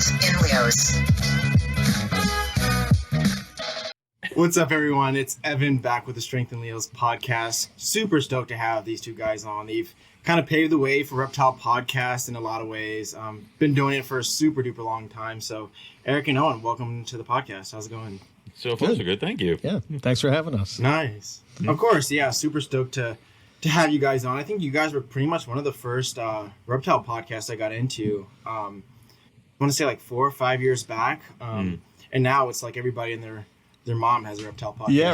Strength in Leos. What's up, everyone? It's Evan back with the Strength in Leos podcast. Super stoked to have these two guys on. They've kind of paved the way for Reptile podcast in a lot of ways. Been doing it for a super duper long time. So Eric and Owen, welcome to the podcast. How's it going? So far, so good. Thank you. Yeah, thanks for having us. Nice. Of course, yeah, super stoked to have you guys on. I think you guys were pretty much one of the first Reptile podcasts I got into. I want to say like 4 or 5 years back. And now it's like everybody and their mom has a Reptile podcast. Yeah,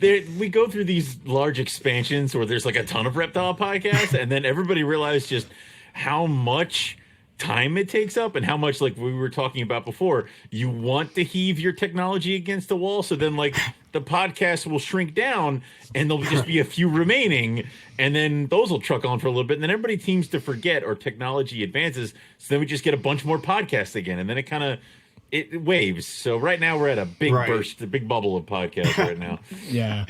right? We go through these large expansions where there's like a ton of Reptile podcasts, and then everybody realized just how much time it takes up and how much, like we were talking about before, you want to heave your technology against the wall. So then like the podcast will shrink down and there'll just be a few remaining, and then those will truck on for a little bit. And then everybody seems to forget our technology advances. So then we just get a bunch more podcasts again. And then it kind of, it waves. So right now we're at a big burst, a big bubble of podcasts right now. Yeah.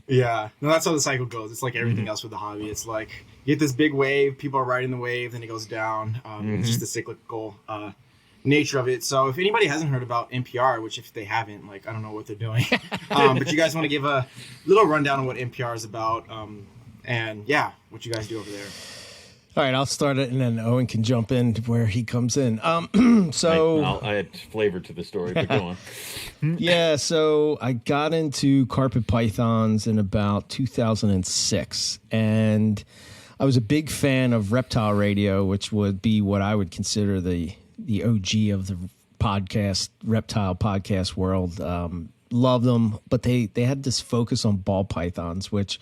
Yeah. No, that's how the cycle goes. It's like everything else with the hobby. It's like you get this big wave, people are riding the wave, then it goes down. It's just the cyclical nature of it. So if anybody hasn't heard about NPR, which if they haven't, like, I don't know what they're doing. But you guys want to give a little rundown on what NPR is about, and yeah, what you guys do over there. All right, I'll start it, and then Owen can jump in where he comes in. I add flavor to the story, but go on. Yeah, so I got into carpet pythons in about 2006, and I was a big fan of Reptile Radio, which would be what I would consider the OG of the reptile podcast world. Love them, but they had this focus on ball pythons, which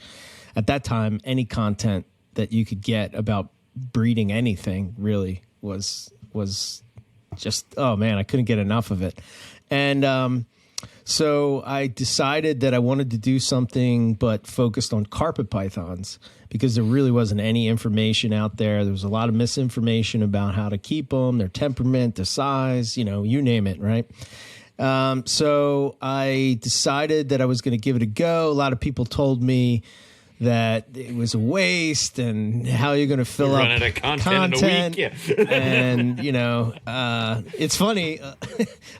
at that time, any content that you could get about breeding anything really was just, oh man, I couldn't get enough of it. And so I decided that I wanted to do something but focused on carpet pythons, because there really wasn't any information out there. There was a lot of misinformation about how to keep them, their temperament, their size, you name it, right? So I decided that I was going to give it a go. A lot of people told me that it was a waste, and how you're going to fill up running content in a week. Yeah. And it's funny,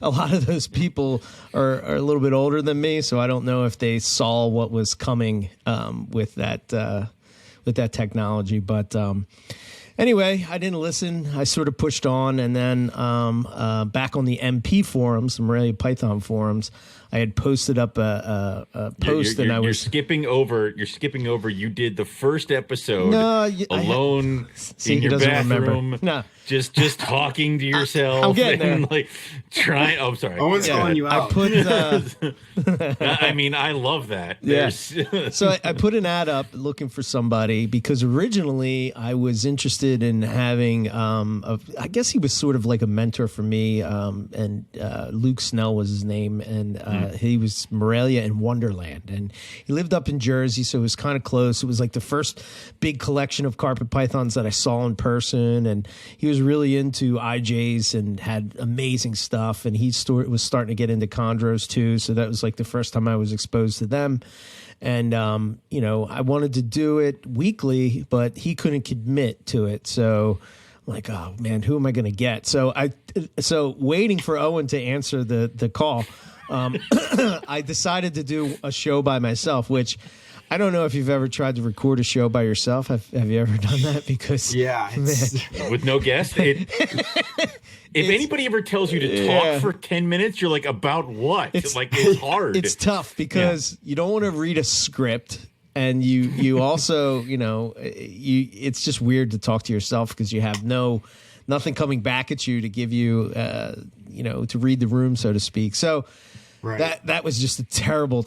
a lot of those people are a little bit older than me, so I don't know if they saw what was coming with that technology. But anyway, I didn't listen. I sort of pushed on, and then back on the MP forums, the Morelia Python forums, I had posted up a post, and you're skipping over. You're skipping over. You did the first episode alone in your bathroom, just talking to yourself. I'm getting there. And like trying. Oh, sorry. Owen's calling you out. I put. I mean, I love that. Yeah. So I put an ad up looking for somebody, because originally I was interested in having. I guess he was sort of like a mentor for me, and Luke Snell was his name, and. He was Morelia in Wonderland, and he lived up in Jersey, so it was kind of close. It was like the first big collection of carpet pythons that I saw in person, and he was really into IJs and had amazing stuff, and he was starting to get into chondros too, so that was like the first time I was exposed to them. And, I wanted to do it weekly, but he couldn't commit to it, so I'm like, oh man, who am I going to get? So waiting for Owen to answer the call, I decided to do a show by myself, which I don't know if you've ever tried to record a show by yourself. Have you ever done that? Because with no guest. If anybody ever tells you to talk for 10 minutes, you're like, about what? It's hard. It's tough because you don't want to read a script. And you also, it's just weird to talk to yourself because you have nothing coming back at you to give you, to read the room, so to speak. So that was just a terrible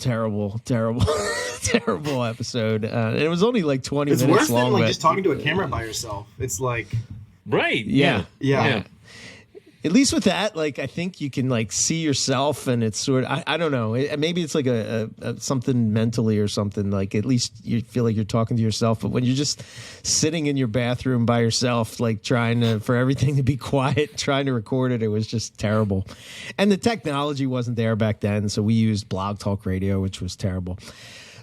episode. And it was only like 20 minutes long. It's worse than like just talking to a camera by yourself. It's like, right. Yeah. at least with that, like, I think you can like see yourself, and it's sort of, I don't know, maybe it's like a something mentally or something, like at least you feel like you're talking to yourself. But when you're just sitting in your bathroom by yourself, like trying for everything to be quiet, trying to record it, it was just terrible. And the technology wasn't there back then, so we used Blog Talk Radio, which was terrible.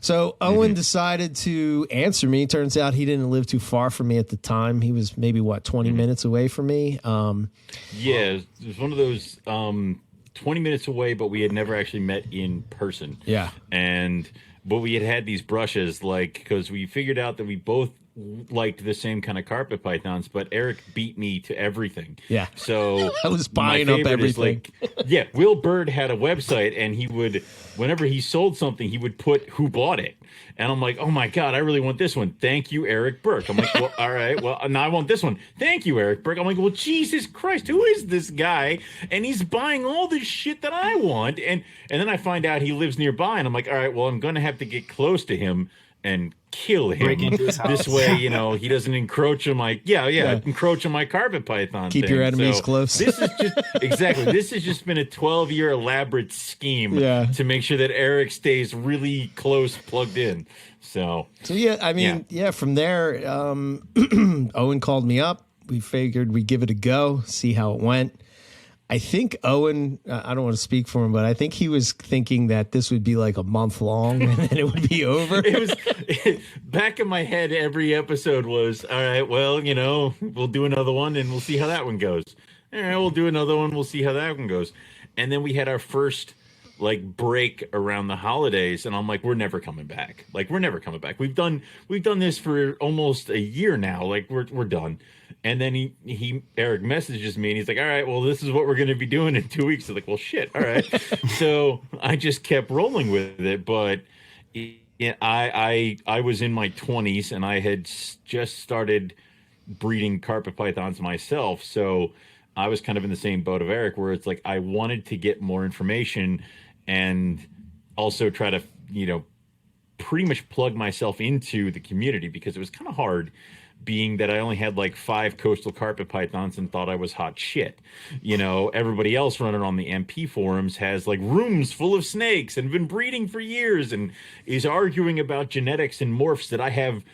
So Owen decided to answer me. Turns out he didn't live too far from me at the time. He was maybe 20 minutes away from me. Yeah, it was one of those 20 minutes away, but we had never actually met in person. Yeah. But we had these brushes, because we figured out that we both liked the same kind of carpet pythons, but Eric beat me to everything. Yeah. So I was buying up everything. Will Bird had a website, and he would, whenever he sold something, he would put who bought it. And I'm like, oh my God, I really want this one. Thank you, Eric Burke. I'm like, well, all right. Well, now I want this one. Thank you, Eric Burke. I'm like, well, Jesus Christ, who is this guy? And he's buying all this shit that I want. And then I find out he lives nearby, and I'm like, all right, well, I'm going to have to get close to him and kill him. Break into his house. This way, he doesn't encroach on my encroach on my carpet python. Keep your enemies close. This is just exactly. This has just been a 12-year elaborate scheme to make sure that Eric stays really close, plugged in. So from there, Owen called me up. We figured we'd give it a go, see how it went. I think Owen, I don't want to speak for him, but I think he was thinking that this would be like a month long and then it would be over. Back in my head, every episode was, all right, well, we'll do another one and we'll see how that one goes. All right, we'll do another one. We'll see how that one goes. And then we had our first break around the holidays, and I'm like, we're never coming back. We're never coming back. We've done this for almost a year now. We're done. And then Eric messages me, and he's like, all right, well, this is what we're going to be doing in 2 weeks. I'm like, well, shit. All right. So I just kept rolling with it. But I was in my 20s, and I had just started breeding carpet pythons myself. So I was kind of in the same boat of Eric, where it's like I wanted to get more information and also try to, pretty much plug myself into the community, because it was kind of hard, being that I only had 5 coastal carpet pythons and thought I was hot shit. Everybody else running on the MP forums has rooms full of snakes and been breeding for years and is arguing about genetics and morphs that I have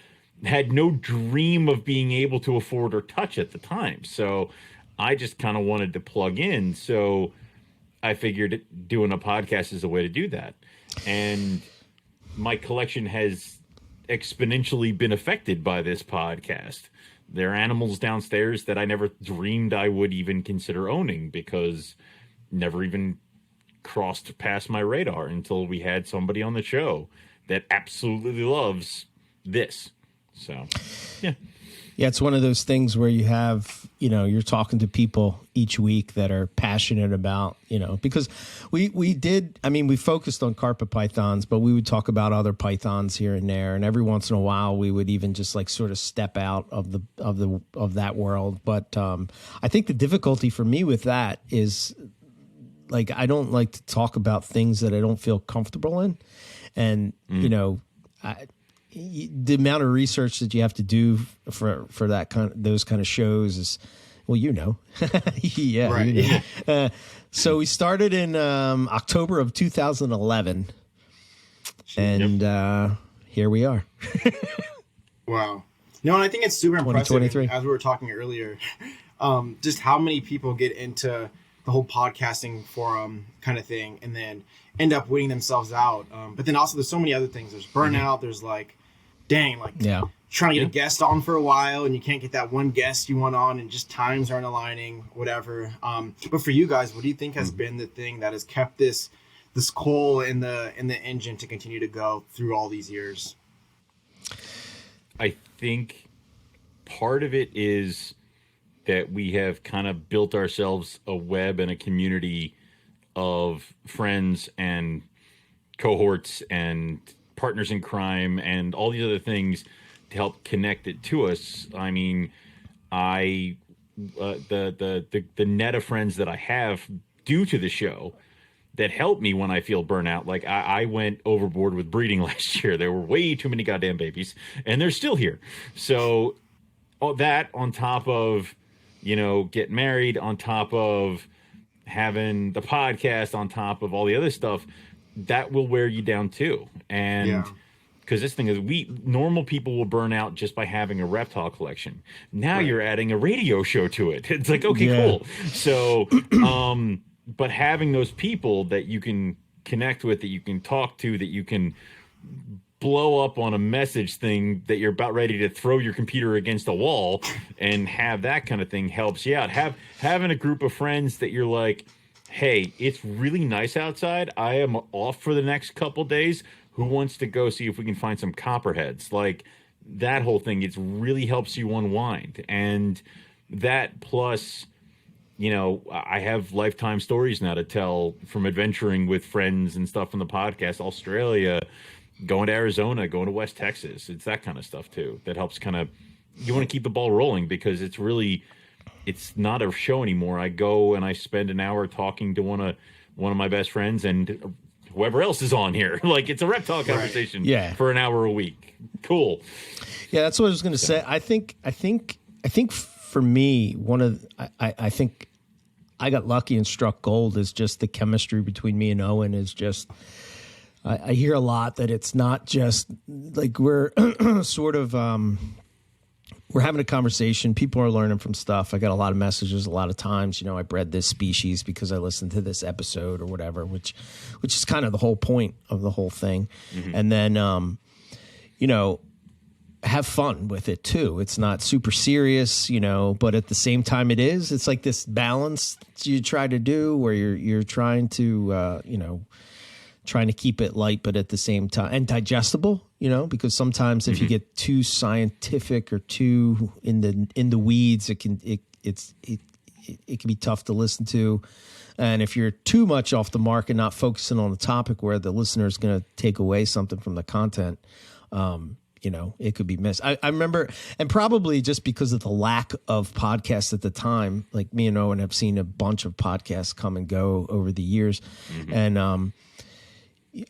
had no dream of being able to afford or touch at the time. So I just kind of wanted to plug in. So I figured doing a podcast is a way to do that. And my collection has exponentially been affected by this podcast. There are animals downstairs that I never dreamed I would even consider owning, because never even crossed past my radar until we had somebody on the show that absolutely loves this. So, yeah. Yeah, it's one of those things where you have, you're talking to people each week that are passionate about, because we focused on carpet pythons, but we would talk about other pythons here and there. And every once in a while we would even just sort of step out of that world. But I think the difficulty for me with that is I don't like to talk about things that I don't feel comfortable in. And, the amount of research that you have to do for those kind of shows is, well, yeah. Right. So we started in October of 2011, and here we are. Wow. No, and I think it's super impressive, 2023. as we were talking earlier, just how many people get into the whole podcasting forum kind of thing and then end up winning themselves out. But then also there's so many other things. There's burnout. There's trying to get a guest on for a while and you can't get that one guest you want on and just times aren't aligning, whatever. But for you guys, what do you think has been the thing that has kept this coal in the engine to continue to go through all these years? I think part of it is that we have kind of built ourselves a web and a community of friends and cohorts and partners in crime and all these other things to help connect it to us. I mean, the net of friends that I have due to the show that help me when I feel burnout. I went overboard with breeding last year. There were way too many goddamn babies, and they're still here. So all that on top of, getting married, on top of having the podcast, on top of all the other stuff, that will wear you down too. And because this thing is, normal people will burn out just by having a reptile collection. Now you're adding a radio show to it. It's okay, cool. So, but having those people that you can connect with, that you can talk to, that you can blow up on a message thing that you're about ready to throw your computer against a wall, and have that kind of thing helps you out. Having a group of friends that you're like, hey, it's really nice outside. I am off for the next couple days. Who wants to go see if we can find some copperheads? Like that whole thing, it really helps you unwind. And that plus, you know, I have lifetime stories now to tell from adventuring with friends and stuff on the podcast, Australia, going to Arizona, going to West Texas. It's that kind of stuff too that helps kind of, you want to keep the ball rolling, because it's not a show anymore. I go and I spend an hour talking to one of my best friends and whoever else is on here. Like, it's a reptile conversation for an hour a week. Cool. Yeah, that's what I was going to say. I think for me, I think I got lucky and struck gold is just the chemistry between me and Owen is just, I hear a lot that it's not just like we're sort of, we're having a conversation. People are learning from stuff. I got a lot of messages a lot of times. You know, I bred this species because I listened to this episode or whatever, which is kind of the whole point of the whole thing. Mm-hmm. And then, you know, have fun with it too. It's not super serious, you know, but at the same time it is. It's like this balance you try to do where you're trying to, you know, trying to keep it light, but at the same time and digestible, you know, because sometimes if you get too scientific or too in the weeds, it can be tough to listen to. And if you're too much off the mark and not focusing on the topic where the listener is going to take away something from the content, you know, it could be missed. I remember, and probably just because of the lack of podcasts at the time, like me and Owen have seen a bunch of podcasts come and go over the years. And,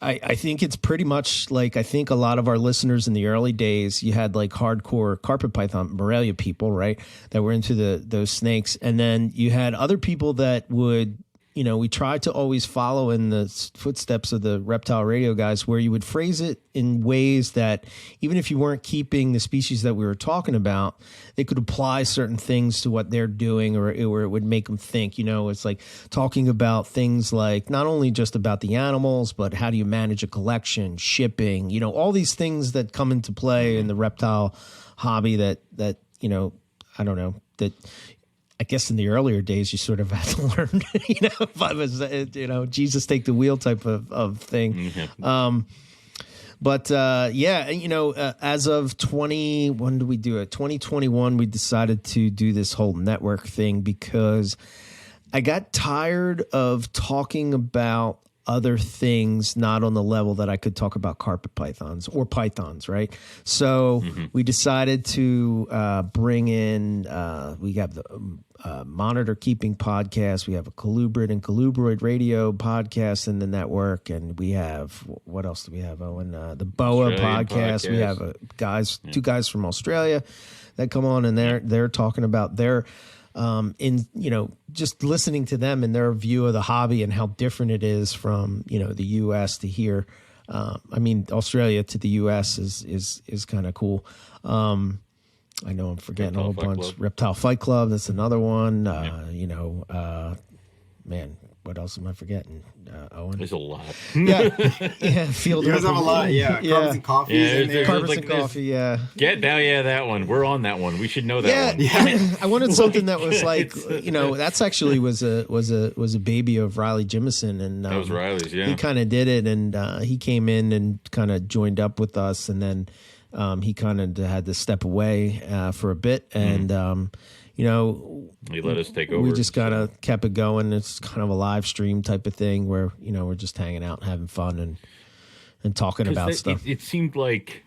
I think it's pretty much like, I think a lot of our listeners in the early days, you had like hardcore carpet python, Morelia people, right, that were into those snakes. And then you had other people that would, you know, we tried to always follow in the footsteps of the Reptile Radio guys, where you would phrase it in ways that even if you weren't keeping the species that we were talking about, they could apply certain things to what they're doing, or it would make them think. You know, it's like talking about things like not only just about the animals, but how do you manage a collection, shipping, you know, all these things that come into play in the reptile hobby that, you know, I don't know, that I guess in the earlier days you sort of had to learn, you know, if I was, you know, Jesus take the wheel type of thing. But yeah, you know, as of when do we do it? 2021, we decided to do this whole network thing because I got tired of talking about other things not on the level that I could talk about carpet pythons or pythons, right? So we decided to bring in, we have the Monitor Keeping podcast, we have a Colubrid and Colubroid radio podcast in the network, and we have, what else do we have, Owen? The BOA podcast. We have two guys from Australia that come on, and they're talking about their in, you know, just listening to them and their view of the hobby and how different it is from, you know, the US to here. I mean, Australia to the US is kind of cool. I know I'm forgetting a whole bunch. Reptile Fight Club, that's another one. You know, man, what else am I forgetting? Owen? There's a lot. Yeah. Field. You guys have a lot. Carpets and coffee. Carpets and coffee. That one. We're on that one. We should know that one. Yeah. I wanted something that was like, you know, that's actually was a baby of Riley Jimison, and that was Riley's. Yeah, he kind of did it, and he came in and kind of joined up with us, and then he kind of had to step away for a bit, and you know, he let us take over. We just kind of kept it going. It's kind of a live stream type of thing where, you know, we're just hanging out and having fun and talking about stuff. It seemed like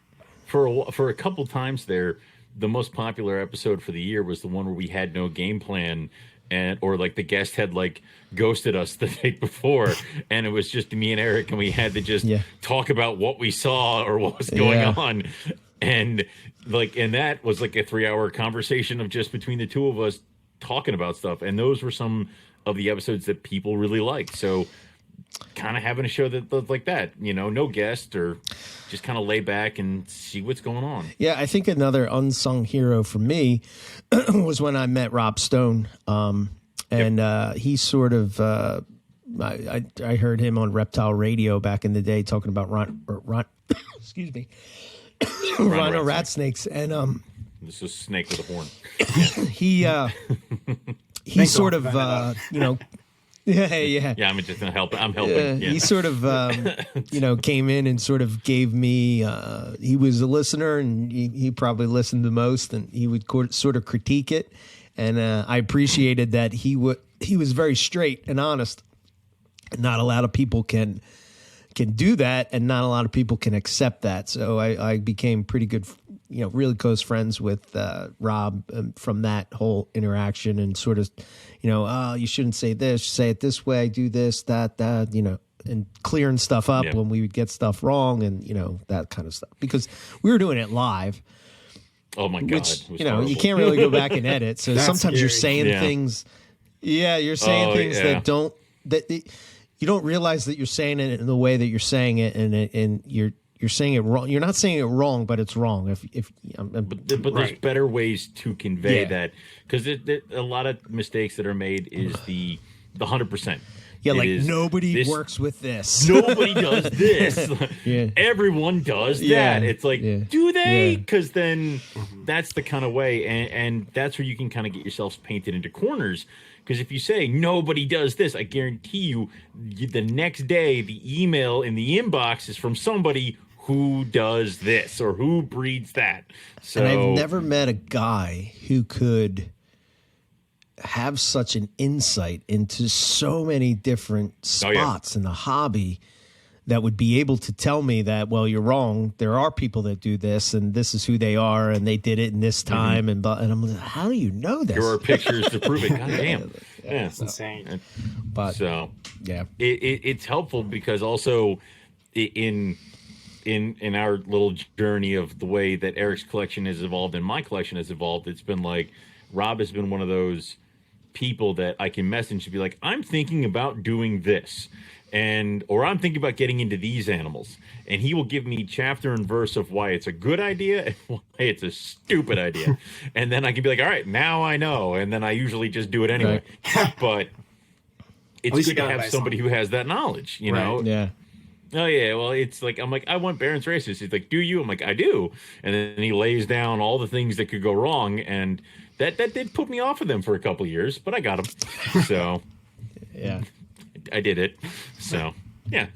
for a couple times there, the most popular episode for the year was the one where we had no game plan, or like the guest had like ghosted us the night before, and it was just me and Eric, and we had to just talk about what we saw or what was going on. And that was like a 3-hour conversation of just between the two of us talking about stuff. And those were some of the episodes that people really liked. So kind of having a show that like that, you know, no guest, or just kind of lay back and see what's going on. Yeah, I think another unsung hero for me was when I met Rob Stone. He sort of, I heard him on Reptile Radio back in the day talking about excuse me, rhino rat snakes, and This is snake with a horn. he sort of yeah. Yeah, I'm just gonna help. I'm helping. Yeah. He sort of came in and sort of gave me. He was a listener, and he probably listened the most, and he would sort of critique it, and I appreciated that he was very straight and honest. Not a lot of people can do that, and not a lot of people can accept that. So I became pretty good, really close friends with Rob from that whole interaction, and sort of, you shouldn't say this, say it this way, do this, that, and clearing stuff up when we would get stuff wrong, and that kind of stuff, because we were doing it live. Oh my God! Which, you can't really go back and edit. So sometimes scary. You're saying things. Yeah, you're saying things that you don't realize that you're saying it in the way that you're saying it, and you're saying it wrong. You're not saying it wrong, but it's wrong. But there's better ways to convey that, because a lot of mistakes that are made is the 100%. Yeah, like nobody works with this. Nobody does this. Everyone does that. It's like, do they? Because then that's the kind of way, and that's where you can kind of get yourselves painted into corners. Because if you say nobody does this, I guarantee you, the next day the email in the inbox is from somebody who does this or who breeds that. So, and I've never met a guy who could have such an insight into so many different spots in the hobby that would be able to tell me that, well, you're wrong. There are people that do this, and this is who they are, and they did it in this time. And I'm like, how do you know this? There are pictures to prove it. God damn. It's insane. But so it's helpful, because also in our little journey of the way that Eric's collection has evolved and my collection has evolved, it's been like Rob has been one of those people that I can message to be like, I'm thinking about doing this, or I'm thinking about getting into these animals, and he will give me chapter and verse of why it's a good idea and why it's a stupid idea, and then I can be like, all right, now I know, and then I usually just do it anyway. But it's good to have somebody who has that knowledge, you know? Yeah. Oh yeah, well, it's like, I'm like, I want Barron's races. He's like, do you? I'm like, I do. And then he lays down all the things that could go wrong, and that did put me off of them for a couple of years, but I got them. So yeah, I did it. So yeah.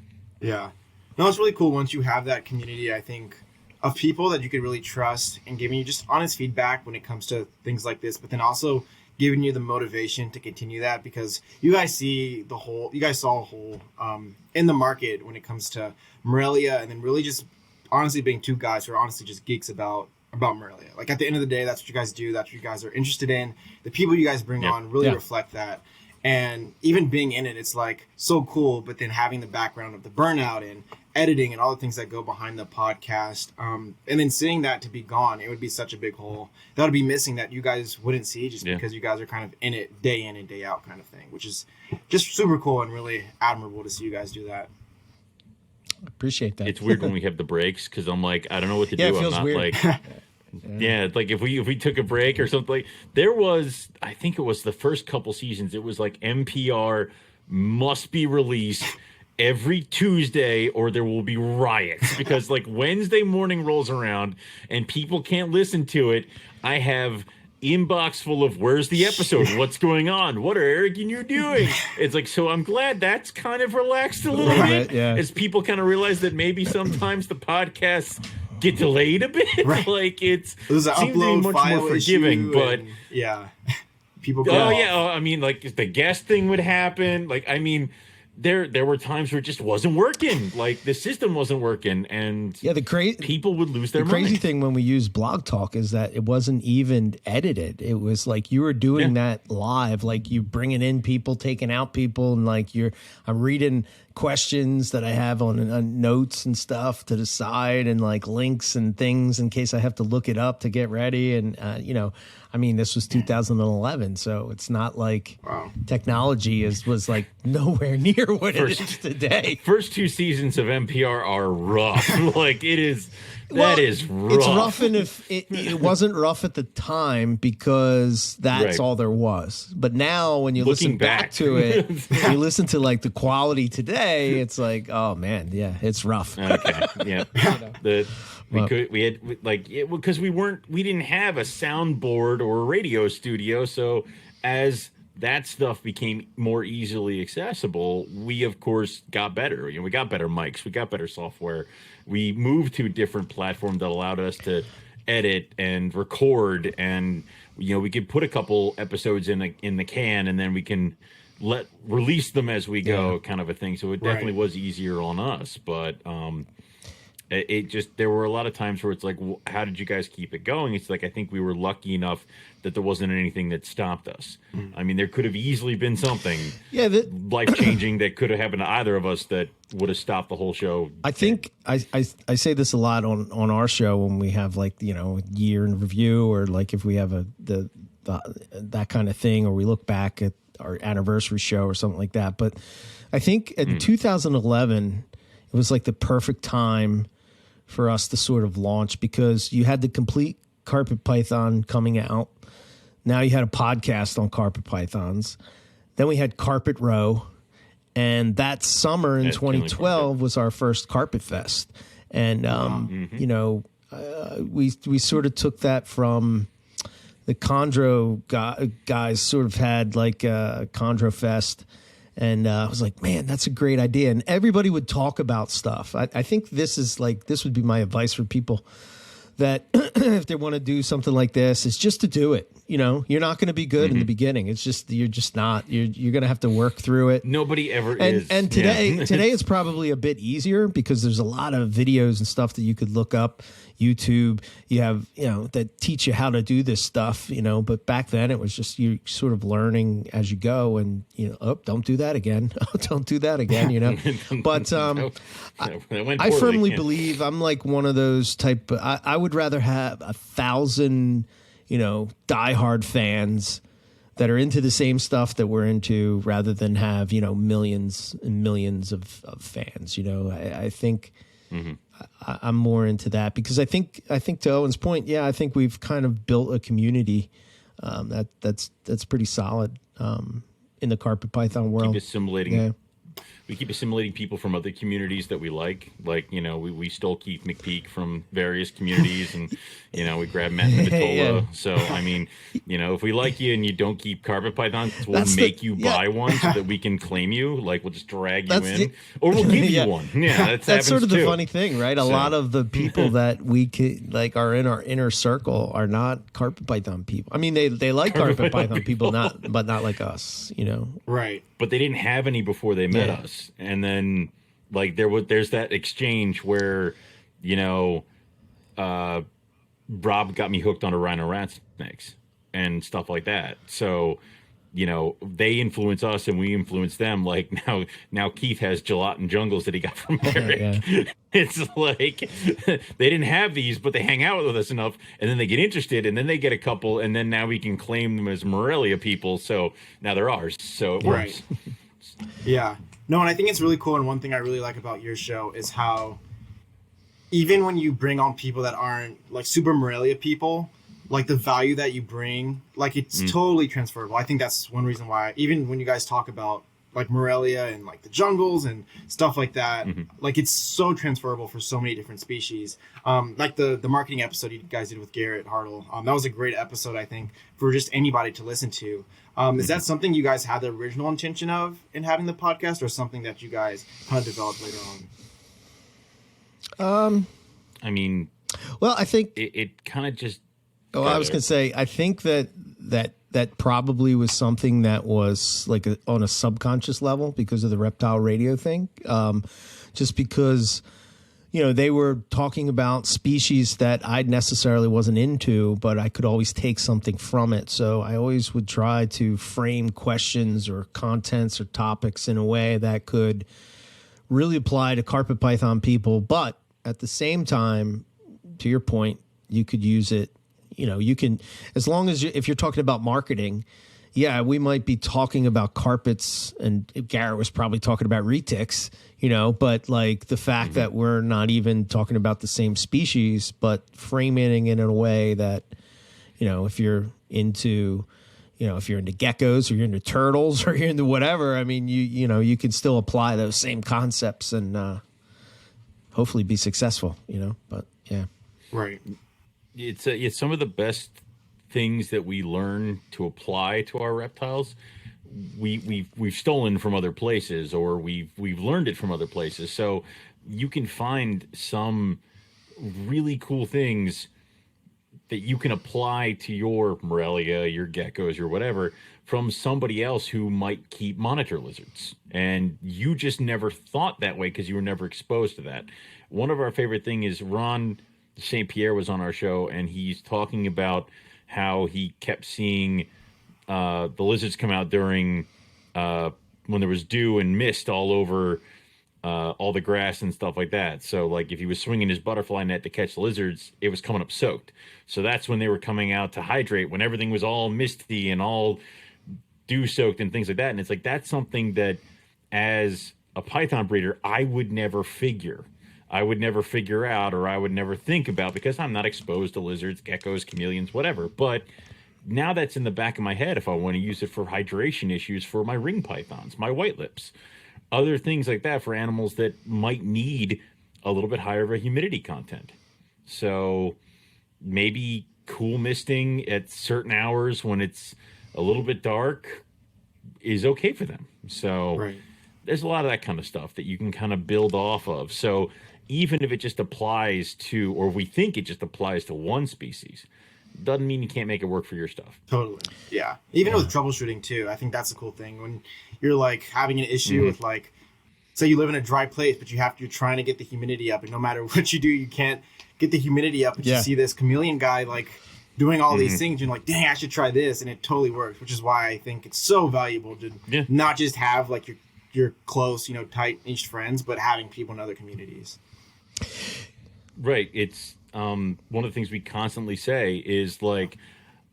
No, it's really cool once you have that community, I think, of people that you could really trust and giving you just honest feedback when it comes to things like this, but then also giving you the motivation to continue that, because you guys saw a whole in the market when it comes to Morelia, and then really just honestly being two guys who are honestly just geeks about Morelia. Like, at the end of the day, that's what you guys do. That's what you guys are interested in. The people you guys bring on really reflect that. And even being in it, it's like so cool, but then having the background of the burnout and editing and all the things that go behind the podcast, and then seeing that to be gone, it would be such a big hole that would be missing that you guys wouldn't see, just because you guys are kind of in it day in and day out kind of thing, which is just super cool and really admirable to see you guys do that. Appreciate that. It's weird when we have the breaks, because I'm like, I don't know what to do. It feels I'm not weird. like like if we took a break or something, like there was, I think it was the first couple seasons, it was like NPR must be released every Tuesday or there will be riots, because like Wednesday morning rolls around and people can't listen to it. I have inbox full of, where's the episode? What's going on? What are Eric and you doing? It's like, so I'm glad that's kind of relaxed a little bit, as people kind of realize that maybe sometimes the podcasts get delayed a bit. Like it seems to be much more forgiving, but people go I mean, like the guest thing would happen. Like, I mean, there were times where it just wasn't working. Like the system wasn't working, and people would lose their mind. The crazy thing when we use Blog Talk is that it wasn't even edited. It was like you were doing that live, like you bringing in people, taking out people, and like I'm reading questions that I have on notes and stuff to the side, and like links and things in case I have to look it up to get ready. And I mean, this was 2011, so it's not like technology was like nowhere near what it is today. First two seasons of NPR are rough. Like it is. That is rough. It's rough, and if it wasn't rough at the time because that's all there was. But now, when you listen back to it, you listen to like the quality today. today, it's like, oh man, yeah, it's rough. Okay, yeah. Because we didn't have a soundboard or a radio studio, so as that stuff became more easily accessible, we of course got better. We got better mics, we got better software. We moved to a different platform that allowed us to edit and record, and we could put a couple episodes in the can, and then we can release them as we go, kind of a thing. So it definitely was easier on us, but there were a lot of times where it's like, well, how did you guys keep it going? It's like, I think we were lucky enough that there wasn't anything that stopped us. I mean, there could have easily been something life-changing that could have happened to either of us that would have stopped the whole show. I think I say this a lot on our show when we have a year in review, or like if we have that kind of thing, or we look back at our anniversary show or something like that. But I think in 2011, it was like the perfect time for us to sort of launch, because you had the complete Carpet Python coming out. Now you had a podcast on carpet pythons. Then we had Carpet Row. And that summer in 2012 was our first Carpet Fest. And, we sort of took that from the Chondro guys sort of had like a Chondro Fest. And I was like, man, that's a great idea. And everybody would talk about stuff. I think this would be my advice for people that if they want to do something like this, is just to do it. You're not going to be good in the beginning. It's just, you're just not. You're going to have to work through it. Nobody ever is. And today it's probably a bit easier, because there's a lot of videos and stuff that you could look up. YouTube, you have, that teach you how to do this stuff, but back then it was just you sort of learning as you go, and, don't do that again. Don't do that again, But I firmly believe I'm like one of those type. I would rather have 1,000, diehard fans that are into the same stuff that we're into, rather than have, millions and millions of fans. I think. I'm more into that, because I think to Owen's point, I think we've kind of built a community that's pretty solid in the carpet python world. Keep assimilating. We keep assimilating people from other communities that we like. We stole Keith McPeak from various communities, and we grabbed Matt Vitola. So I mean, if we like you and you don't keep carpet pythons, we'll make you buy one so that we can claim you. Like, we'll just drag you in, or we'll give you one. Yeah, that's sort of the funny thing, right? A lot of the people that we are in our inner circle are not carpet python people. I mean, they like carpet python people, but not like us. Right. But they didn't have any before they met us, and then there's that exchange where Rob got me hooked on a rhino rat snakes and stuff like that. So they influence us and we influence them. Like now Keith has gelatin jungles that he got from Eric. It's like they didn't have these, but they hang out with us enough, and then they get interested, and then they get a couple, and then now we can claim them as Morelia people. So now they're ours. So it works. Yeah. No, and I think it's really cool. And one thing I really like about your show is how even when you bring on people that aren't like super Morelia people, like the value that you bring, like it's totally transferable. I think that's one reason why, even when you guys talk about like Morelia and like the jungles and stuff like that, like it's so transferable for so many different species. Like the marketing episode you guys did with Garrett Hartle, that was a great episode, I think, for just anybody to listen to. Is that something you guys had the original intention of in having the podcast, or something that you guys kind of developed later on? I mean, well, I think it kind of just. Oh, I was going to say, I think that probably was something that was like on a subconscious level because of the reptile radio thing. Just because, they were talking about species that I necessarily wasn't into, but I could always take something from it. So I always would try to frame questions or contents or topics in a way that could really apply to carpet python people. But at the same time, to your point, you could use it. You can, as long as if you're talking about marketing, we might be talking about carpets, and Garrett was probably talking about retics, but like the fact that we're not even talking about the same species, but framing it in a way that, if you're into, if you're into geckos or you're into turtles or you're into whatever, I mean, you can still apply those same concepts and hopefully be successful, but yeah. Right. It's some of the best things that we learn to apply to our reptiles. We've stolen from other places, or we've learned it from other places. So you can find some really cool things that you can apply to your Morelia, your geckos, your whatever, from somebody else who might keep monitor lizards. And you just never thought that way because you were never exposed to that. One of our favorite thing is Ron St. Pierre was on our show, and he's talking about how he kept seeing the lizards come out during when there was dew and mist all over all the grass and stuff like that. So like if he was swinging his butterfly net to catch lizards, it was coming up soaked. So that's when they were coming out to hydrate, when everything was all misty and all dew soaked and things like that. And it's like, that's something that as a python breeder, I would never figure out, or I would never think about, because I'm not exposed to lizards, geckos, chameleons, whatever. But now that's in the back of my head if I want to use it for hydration issues for my ring pythons, my white lips, other things like that for animals that might need a little bit higher of a humidity content. So maybe cool misting at certain hours when it's a little bit dark is okay for them. So Right. There's a lot of that kind of stuff that you can kind of build off of. So even if it just applies to, or we think it just applies to one species, doesn't mean you can't make it work for your stuff. Totally. Yeah. Even with troubleshooting too, I think that's the cool thing. When you're like having an issue with like, say you live in a dry place, but you're trying to get the humidity up, and no matter what you do, you can't get the humidity up. But you see this chameleon guy like doing all these things, and you're like, dang, I should try this, and it totally works. Which is why I think it's so valuable to not just have like your close, tight niched friends, but having people in other communities. Right. It's one of the things we constantly say is like,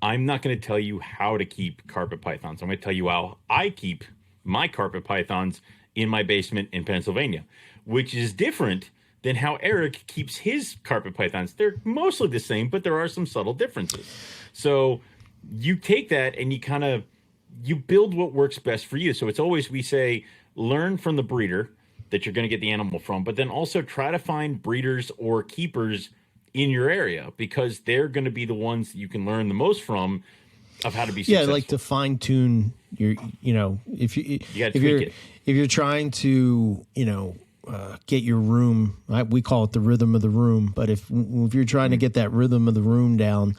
I'm not going to tell you how to keep carpet pythons. I'm going to tell you how I keep my carpet pythons in my basement in Pennsylvania, which is different than how Eric keeps his carpet pythons. They're mostly the same, but there are some subtle differences. So you take that and you build what works best for you. So it's always, we say, learn from the breeder that you're going to get the animal from, but then also try to find breeders or keepers in your area, because they're going to be the ones that you can learn the most from of how to be successful. Yeah, like to fine tune your, if you're trying to, get your room, we call it the rhythm of the room. But if you're trying to get that rhythm of the room down,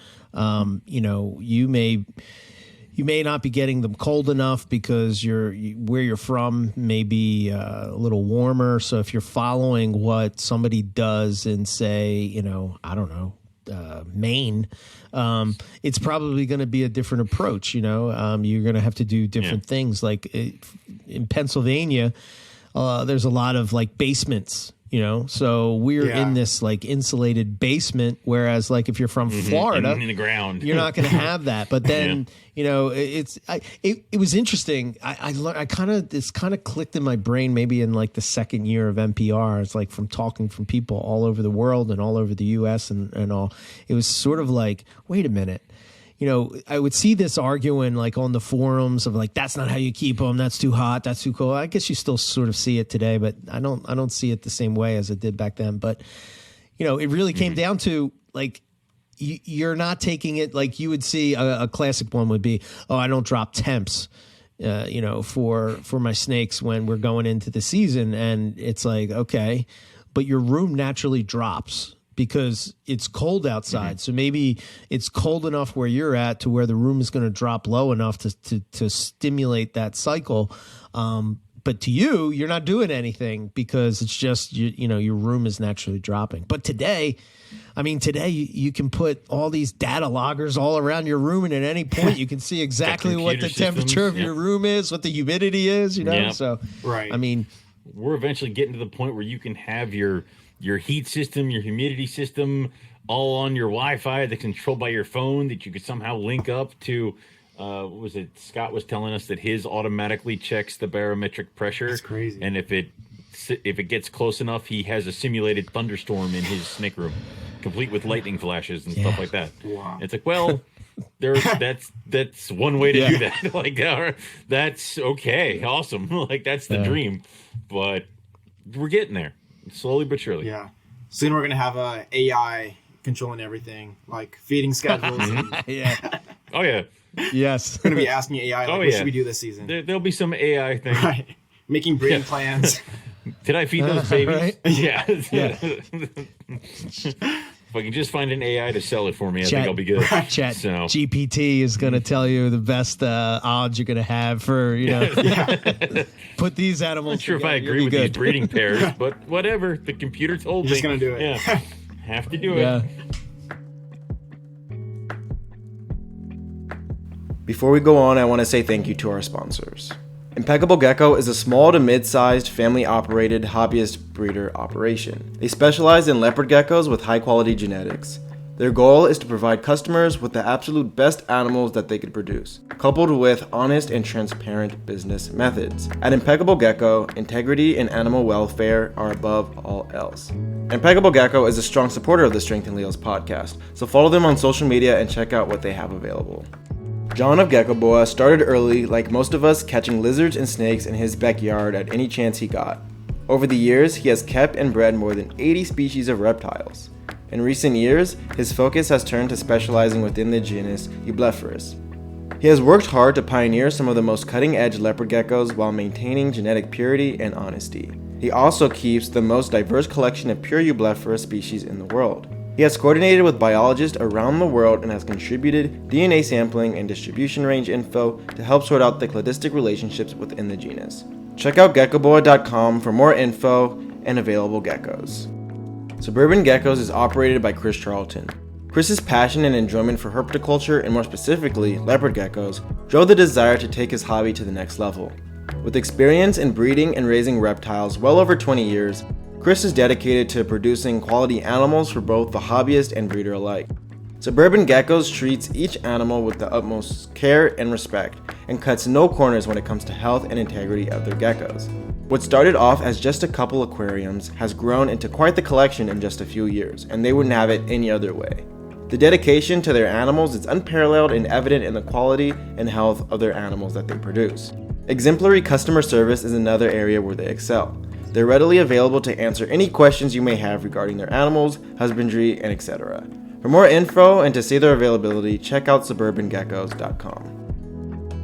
you may not be getting them cold enough because where you're from may be a little warmer. So if you're following what somebody does in, say, I don't know, Maine, it's probably going to be a different approach. You're going to have to do different things. Like in Pennsylvania, there's a lot of like basements. So we're in this like insulated basement, whereas like if you're from Florida, in the ground, you're not going to have that. But then, it was interesting. This kind of clicked in my brain, maybe in like the second year of NPR. It's like from talking from people all over the world and all over the US and all. It was sort of like, wait a minute. I would see this arguing like on the forums of like, that's not how you keep them. That's too hot. That's too cold. I guess you still sort of see it today, but I don't see it the same way as it did back then. But, it really came down to like, you're not taking it like you would see a classic one would be, oh, I don't drop temps, for my snakes when we're going into the season. And it's like, okay, but your room naturally drops because it's cold outside. So maybe it's cold enough where you're at to where the room is going to drop low enough to stimulate that cycle. But to you, you're not doing anything because it's just, your room is naturally dropping. But today you can put all these data loggers all around your room, and at any point you can see exactly what the temperature of your room is, what the humidity is, So, right. I mean, we're eventually getting to the point where you can have your heat system, your humidity system, all on your Wi-Fi that's controlled by your phone, that you could somehow link up to. What was it? Scott was telling us that his automatically checks the barometric pressure. That's crazy. And if it gets close enough, he has a simulated thunderstorm in his snake room, complete with lightning flashes and stuff like that. Wow. It's like, well, That's one way to do that. Like, that's okay, awesome. Like, that's the dream. But we're getting there, slowly but surely. Yeah. Soon we're gonna have AI controlling everything, like feeding schedules. Yeah. Oh yeah. Yes. Gonna be asking AI, like, what should we do this season? There'll be some AI thing. Right. Making breeding plans. Did I feed those babies? Right? Yeah. Yeah. If I can just find an AI to sell it for me, I think I'll be good. Chat So. GPT is going to tell you the best odds you're going to have for, put these animals. I'm not sure if together, I you'll agree be with good. these breeding pairs, but whatever. The computer told me. Just gonna do it. Yeah. Have to do it. Yeah. Before we go on, I want to say thank you to our sponsors. Impeccable Gecko is a small to mid-sized family-operated hobbyist breeder operation. They specialize in leopard geckos with high-quality genetics. Their goal is to provide customers with the absolute best animals that they could produce, coupled with honest and transparent business methods. At Impeccable Gecko, integrity and animal welfare are above all else. Impeccable Gecko is a strong supporter of the Strength and Leos podcast, so follow them on social media and check out what they have available. John of Gecko Boa started early, like most of us, catching lizards and snakes in his backyard at any chance he got. Over the years, he has kept and bred more than 80 species of reptiles. In recent years, his focus has turned to specializing within the genus Eublepharis. He has worked hard to pioneer some of the most cutting-edge leopard geckos while maintaining genetic purity and honesty. He also keeps the most diverse collection of pure Eublepharis species in the world. He has coordinated with biologists around the world and has contributed DNA sampling and distribution range info to help sort out the cladistic relationships within the genus. Check out geckoboa.com for more info and available geckos. Suburban Geckos is operated by Chris Charlton. Chris's passion and enjoyment for herpetoculture, and more specifically leopard geckos, drove the desire to take his hobby to the next level. With experience in breeding and raising reptiles well over 20 years, Chris is dedicated to producing quality animals for both the hobbyist and breeder alike. Suburban Geckos treats each animal with the utmost care and respect, and cuts no corners when it comes to health and integrity of their geckos. What started off as just a couple aquariums has grown into quite the collection in just a few years, and they wouldn't have it any other way. The dedication to their animals is unparalleled and evident in the quality and health of their animals that they produce. Exemplary customer service is another area where they excel. They're readily available to answer any questions you may have regarding their animals, husbandry, and etc. For more info and to see their availability, check out suburbangeckos.com.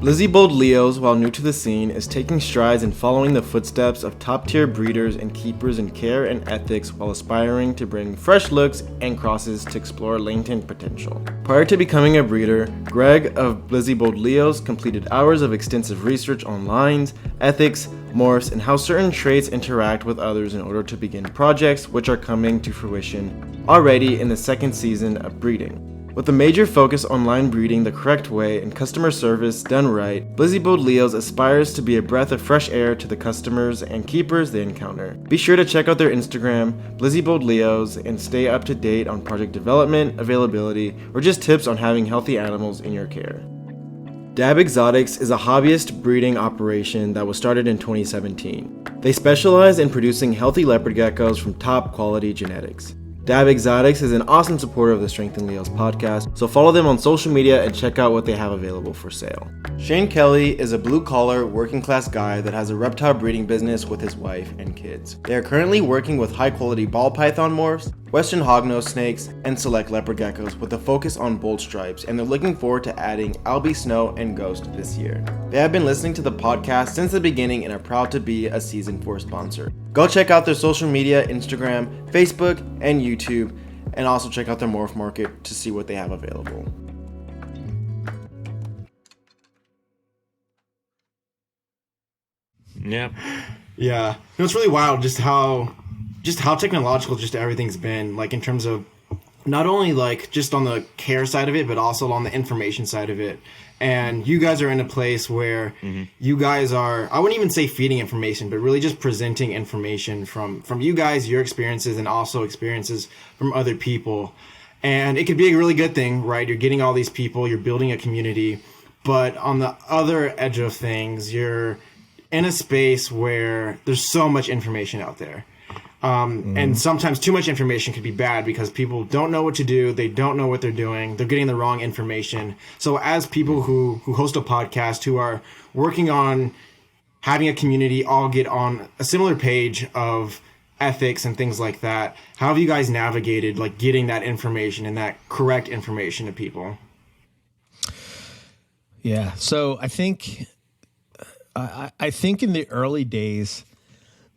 Lizzie Bold Leos, while new to the scene, is taking strides in following the footsteps of top-tier breeders and keepers in care and ethics while aspiring to bring fresh looks and crosses to explore latent potential. Prior to becoming a breeder, Greg of Lizzie Bold Leos completed hours of extensive research on lines, ethics, morphs, and how certain traits interact with others in order to begin projects which are coming to fruition already in the second season of breeding. With a major focus on line breeding the correct way and customer service done right, Lizzie Bold Leos aspires to be a breath of fresh air to the customers and keepers they encounter. Be sure to check out their Instagram, Lizzie Bold Leos, and stay up to date on project development, availability, or just tips on having healthy animals in your care. Dab Exotics is a hobbyist breeding operation that was started in 2017. They specialize in producing healthy leopard geckos from top quality genetics. Dab Exotics is an awesome supporter of the Strength and Leos podcast, so follow them on social media and check out what they have available for sale. Shane Kelly is a blue-collar, working-class guy that has a reptile breeding business with his wife and kids. They are currently working with high-quality ball python morphs, western hognose snakes, and select leopard geckos with a focus on bold stripes, and they're looking forward to adding Albie Snow and Ghost this year. They have been listening to the podcast since the beginning and are proud to be a Season 4 sponsor. Go check out their social media, Instagram, Facebook, and YouTube, and also check out their morph market to see what they have available. Yeah. Yeah. No, it's really wild just how technological just everything's been, like in terms of not only like just on the care side of it, but also on the information side of it. And you guys are in a place where you guys are, I wouldn't even say feeding information, but really just presenting information from you guys, your experiences, and also experiences from other people. And it could be a really good thing, right? You're getting all these people, you're building a community. But on the other edge of things, you're in a space where there's so much information out there. And sometimes too much information could be bad because people don't know what to do. They don't know what they're doing. They're getting the wrong information. So as people who host a podcast, who are working on having a community all get on a similar page of ethics and things like that, how have you guys navigated like getting that information and that correct information to people? Yeah. So I think in the early days,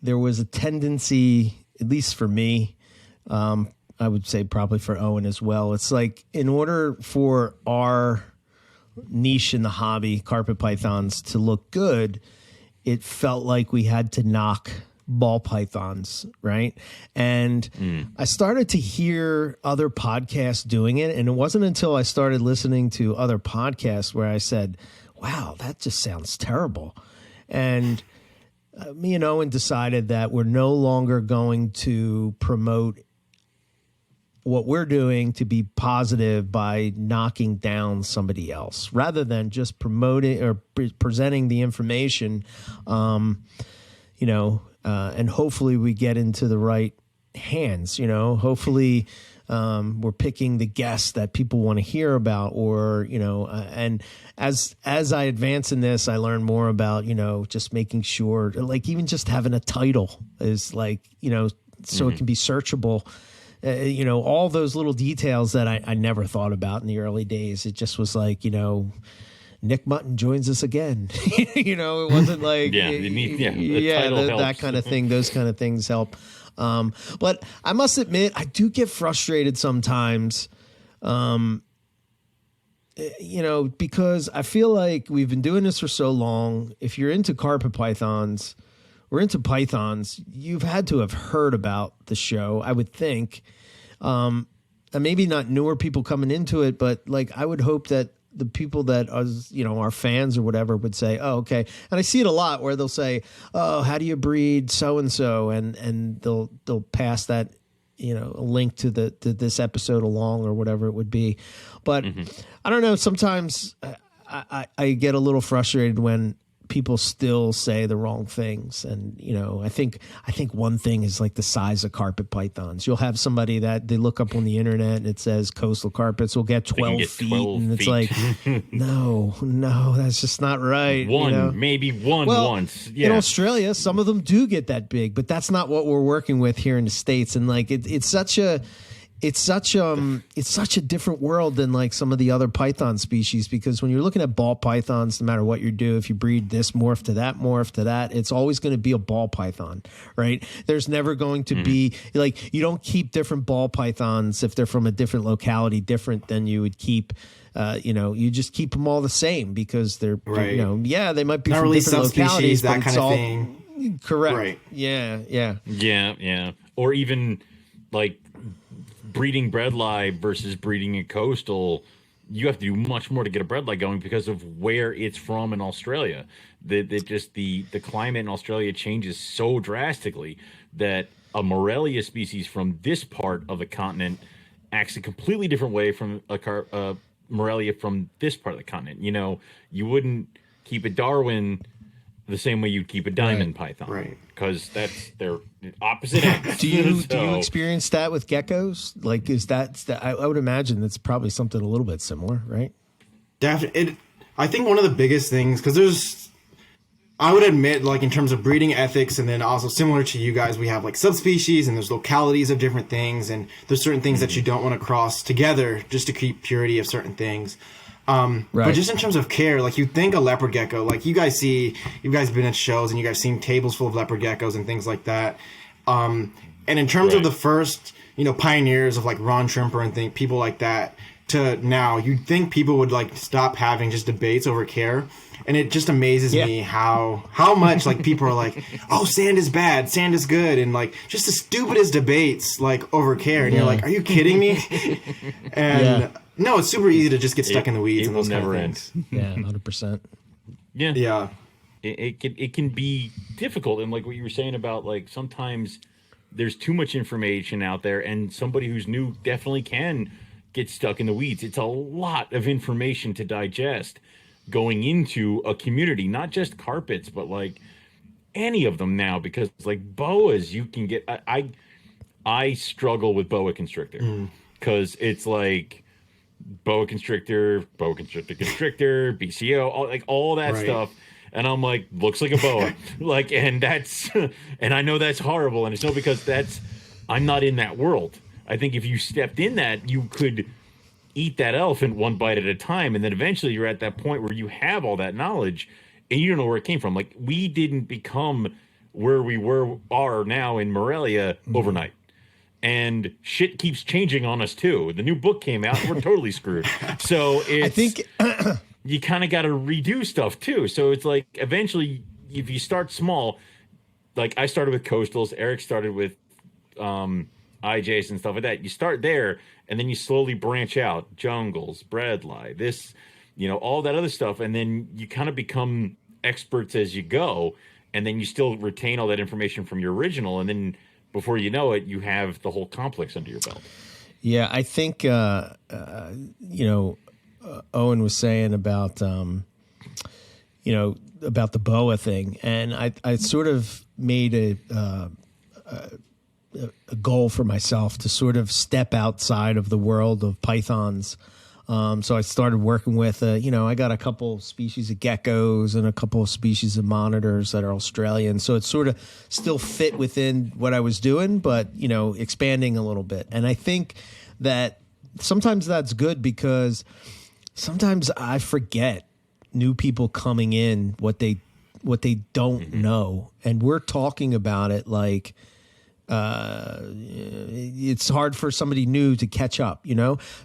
there was a tendency, at least for me, I would say probably for Owen as well. It's like in order for our niche in the hobby, carpet pythons, to look good, it felt like we had to knock ball pythons, right? And I started to hear other podcasts doing it. And it wasn't until I started listening to other podcasts where I said, wow, that just sounds terrible. And me and Owen decided that we're no longer going to promote what we're doing to be positive by knocking down somebody else, rather than just promoting or presenting the information, and hopefully we get into the right hands, hopefully we're picking the guests that people want to hear about, or, and as I advance in this, I learn more about, just making sure, like even just having a title is like, so it can be searchable. All those little details that I never thought about in the early days. It just was like, Nick Mutton joins us again. It wasn't like, that kind of thing. Those kind of things help. But I must admit, I do get frustrated sometimes, because I feel like we've been doing this for so long. If you're into carpet pythons or into pythons, you've had to have heard about the show, I would think. And maybe not newer people coming into it, but like I would hope that the people that are, our fans or whatever would say, oh, okay. And I see it a lot where they'll say, oh, how do you breed so-and-so? And they'll pass that, a link to this episode along or whatever it would be. But I don't know. Sometimes I get a little frustrated when people still say the wrong things. And, I think one thing is like the size of carpet pythons. You'll have somebody that they look up on the internet and it says coastal carpets will get 12 feet. And it's like, no, that's just not right. Maybe once. Yeah. In Australia, some of them do get that big, but that's not what we're working with here in the States. And like, it's such a different world than like some of the other python species, because when you're looking at ball pythons, no matter what you do, if you breed this morph to that, it's always going to be a ball python, right? There's never going to be like, you don't keep different ball pythons if they're from a different locality, different than you would keep. You just keep them all the same because they're, right. They might be not from really different localities, that but kind it's of all thing. Correct. Right. Yeah. Or even like breeding bredli versus breeding a coastal, you have to do much more to get a bredli going because of where it's from in Australia. The climate in Australia changes so drastically that a Morelia species from this part of the continent acts a completely different way from a Morelia from this part of the continent. You wouldn't keep a Darwin the same way you'd keep a diamond python, right? Because that's their opposite ends. Do you experience that with geckos? Like, is that I would imagine that's probably something a little bit similar, right? Definitely. I think one of the biggest things, because I would admit, like in terms of breeding ethics, and then also similar to you guys, we have like subspecies and there's localities of different things, and there's certain things that you don't want to cross together just to keep purity of certain things. Right. But just in terms of care, like you think a leopard gecko, like you guys been at shows and you guys seen tables full of leopard geckos and things like that. And in terms of the first, pioneers of like Ron Trimper and people like that to now, you'd think people would like stop having just debates over care. And it just amazes me how much like people are like, oh, sand is bad, sand is good. And like just the stupidest debates like over care. And you're like, are you kidding me? And no, it's super easy to just get stuck in the weeds and those never kind of things. Yeah, 100%. Yeah. It can be difficult. And like what you were saying about like sometimes there's too much information out there and somebody who's new definitely can get stuck in the weeds. It's a lot of information to digest going into a community, not just carpets, but like any of them now because like boas, you can get. I struggle with boa constrictor because it's like boa constrictor, constrictor, BCO, all that stuff. And I'm like, looks like a boa. Like, and that's, and I know that's horrible. And it's not because I'm not in that world. I think if you stepped in that, you could eat that elephant one bite at a time. And then eventually you're at that point where you have all that knowledge and you don't know where it came from. Like, we didn't become where we are now in Morelia overnight. And shit keeps changing on us too. The new book came out, and we're totally screwed. So I think you kind of got to redo stuff too. So it's like eventually, if you start small, like I started with coastals, Eric started with IJs and stuff like that. You start there, and then you slowly branch out, jungles, bredli, this, all that other stuff, and then you kind of become experts as you go, and then you still retain all that information from your original, and then before you know it, you have the whole complex under your belt. Yeah, I think Owen was saying about about the boa thing, and I sort of made a goal for myself to sort of step outside of the world of pythons. So I started working with, I got a couple species of geckos and a couple of species of monitors that are Australian. So it sort of still fit within what I was doing, but, expanding a little bit. And I think that sometimes that's good because sometimes I forget new people coming in what they don't know. And we're talking about it like, it's hard for somebody new to catch up,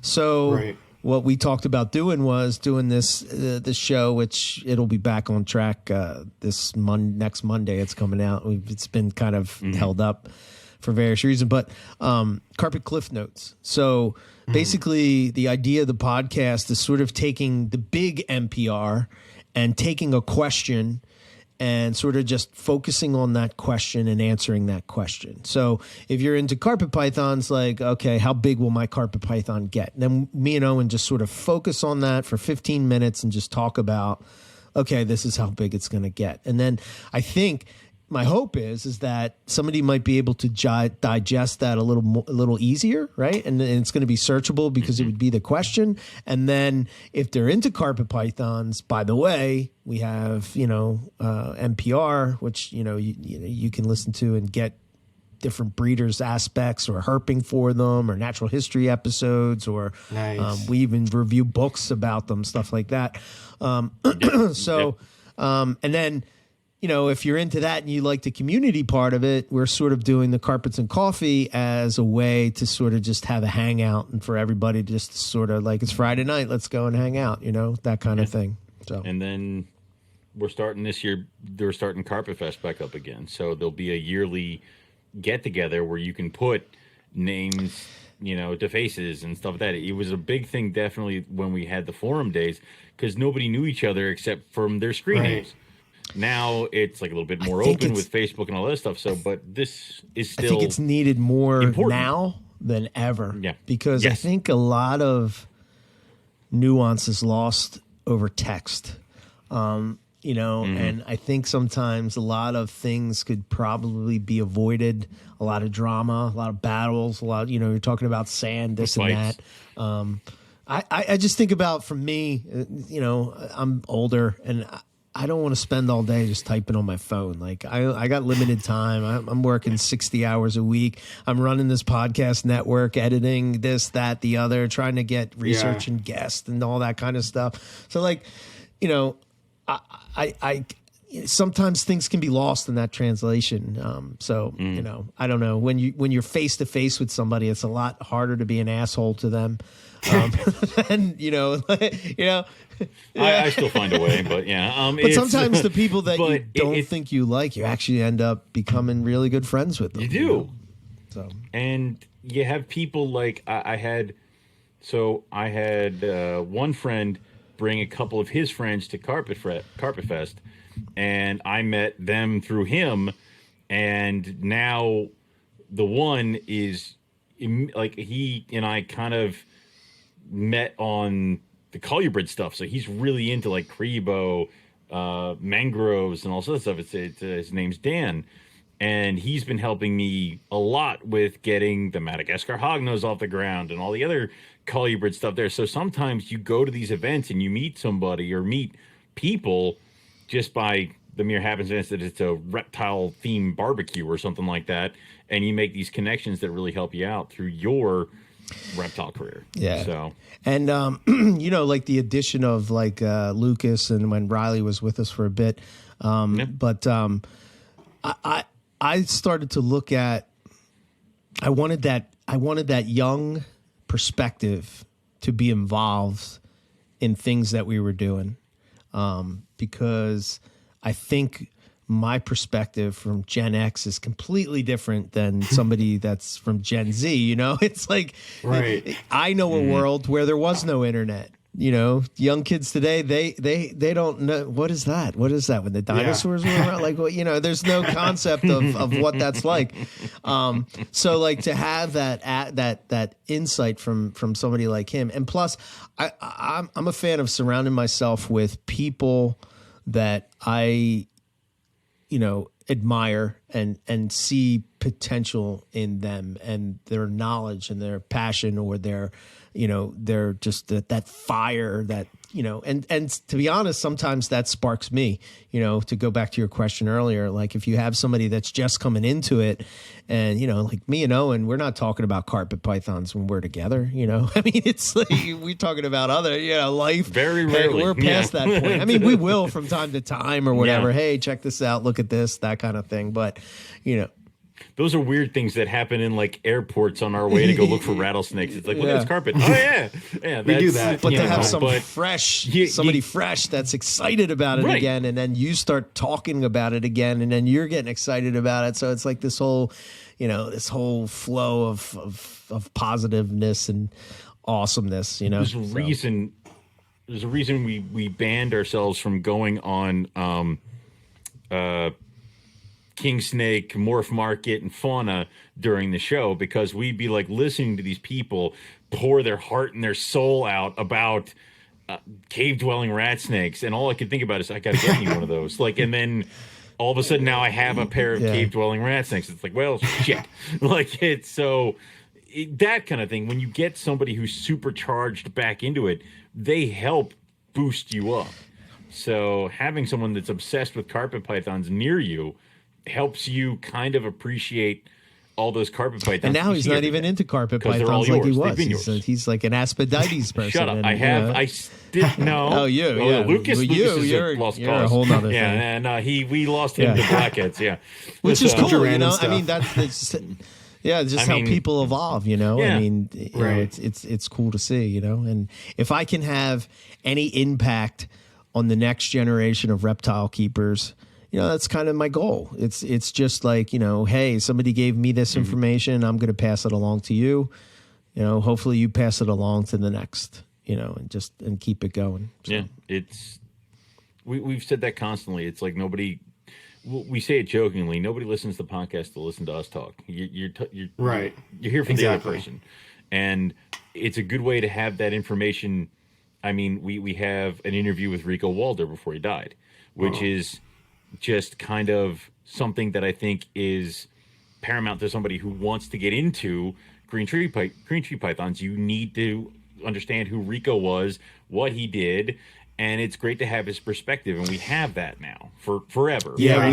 So what we talked about doing was doing this show, which it'll be back on track next Monday. It's coming out. It's been kind of held up for various reasons, but carpet cliff notes. So basically, the idea of the podcast is sort of taking the big NPR and taking a question and sort of just focusing on that question and answering that question. So if you're into carpet pythons, like, okay, how big will my carpet python get? And then me and Owen just sort of focus on that for 15 minutes and just talk about, okay, this is how big it's going to get. And then I think my hope is that somebody might be able to digest that a little easier, right? And it's going to be searchable because it would be the question. And then if they're into carpet pythons, by the way, we have NPR, which you can listen to and get different breeders' aspects or herping for them or natural history episodes, or we even review books about them, stuff like that. And then, if you're into that and you like the community part of it, we're sort of doing the Carpets and Coffee as a way to sort of just have a hangout and for everybody just to sort of like, it's Friday night, let's go and hang out, that kind of thing. So, and then we're starting this year, they're starting Carpet Fest back up again. So there'll be a yearly get together where you can put names, to faces and stuff like that. It was a big thing definitely when we had the forum days because nobody knew each other except from their screen names. Now it's like a little bit more open with Facebook and all that stuff. So, but this is still. I think it's needed more important now than ever. Yeah. Because I think a lot of nuance is lost over text. And I think sometimes a lot of things could probably be avoided. A lot of drama, a lot of battles, you're talking about sand, this and that. I just think about, for me, I'm older and I don't want to spend all day just typing on my phone. Like I got limited time. I'm working 60 hours a week. I'm running this podcast network, editing this, that, the other, trying to get research and guests and all that kind of stuff. So I sometimes things can be lost in that translation. I don't know, when you're face to face with somebody, it's a lot harder to be an asshole to them. And I still find a way, but but sometimes the people that you don't think you like, you actually end up becoming really good friends with them. You do. So, and you have people like I had one friend bring a couple of his friends to Carpet Fest, and I met them through him, and now the one is like he and I kind of met on the colubrid stuff, so he's really into like Crebo, mangroves and all sorts of stuff. His name's Dan. And he's been helping me a lot with getting the Madagascar hognose off the ground and all the other colubrid stuff there. So sometimes you go to these events and you meet somebody or meet people just by the mere happenstance that it's a reptile themed barbecue or something like that. And you make these connections that really help you out through your reptile career. Yeah. So, and, like the addition of like Lucas and when Riley was with us for a bit. But I started to look at, I wanted that young perspective to be involved in things that we were doing. Because I think my perspective from Gen X is completely different than somebody that's from Gen Z. It's like, right. I know a world where there was no internet. Young kids today, they don't know what is that when the dinosaurs were around, like, there's no concept of what that's like. So like to have that insight from somebody like him. And plus I'm a fan of surrounding myself with people that I, admire and see potential in them and their knowledge and their passion or their just that fire that, and to be honest, sometimes that sparks me, to go back to your question earlier, like if you have somebody that's just coming into it and, like me and Owen, we're not talking about carpet pythons when we're together, I mean, it's like we're talking about other, life. Very rarely. We're past that point. I mean, we will from time to time or whatever. Yeah. Hey, check this out. Look at this, that kind of thing. But, those are weird things that happen in like airports on our way to go look for rattlesnakes. It's like, look at this carpet. Oh yeah, we do that. But to have somebody fresh that's excited about it again, and then you start talking about it again, and then you're getting excited about it. So it's like this whole flow of positiveness and awesomeness. There's a reason we banned ourselves from going on King Snake, Morph Market, and Fauna during the show, because we'd be like listening to these people pour their heart and their soul out about cave-dwelling rat snakes, and all I could think about is I got to get me one of those. Like, and then all of a sudden now I have a pair of cave-dwelling rat snakes. It's like, well, shit. Like it's that kind of thing. When you get somebody who's supercharged back into it, they help boost you up. So having someone that's obsessed with carpet pythons near you helps you kind of appreciate all those carpet pythons. And now he's not even into carpet pythons like he was. He's like an Aspideites person. Shut up. I still no. Oh, you. Lucas is a lost cause. A whole nother thing. And we lost him to blackheads. Yeah, which is cool. Stuff. I mean, that's just how people evolve. Yeah, I mean, it's cool to see. And if I can have any impact on the next generation of reptile keepers, that's kind of my goal. It's just like, hey, somebody gave me this information. I'm going to pass it along to you. Hopefully you pass it along to the next, and keep it going. So. Yeah, we've said that constantly. It's like we say it jokingly. Nobody listens to the podcast to listen to us talk. You're right. You're here for the other person, and it's a good way to have that information. I mean, we have an interview with Rico Walder before he died, which is just kind of something that I think is paramount to somebody who wants to get into green tree pythons. You need to understand who Rico was, what he did, and it's great to have his perspective, and we have that now for forever. Yeah,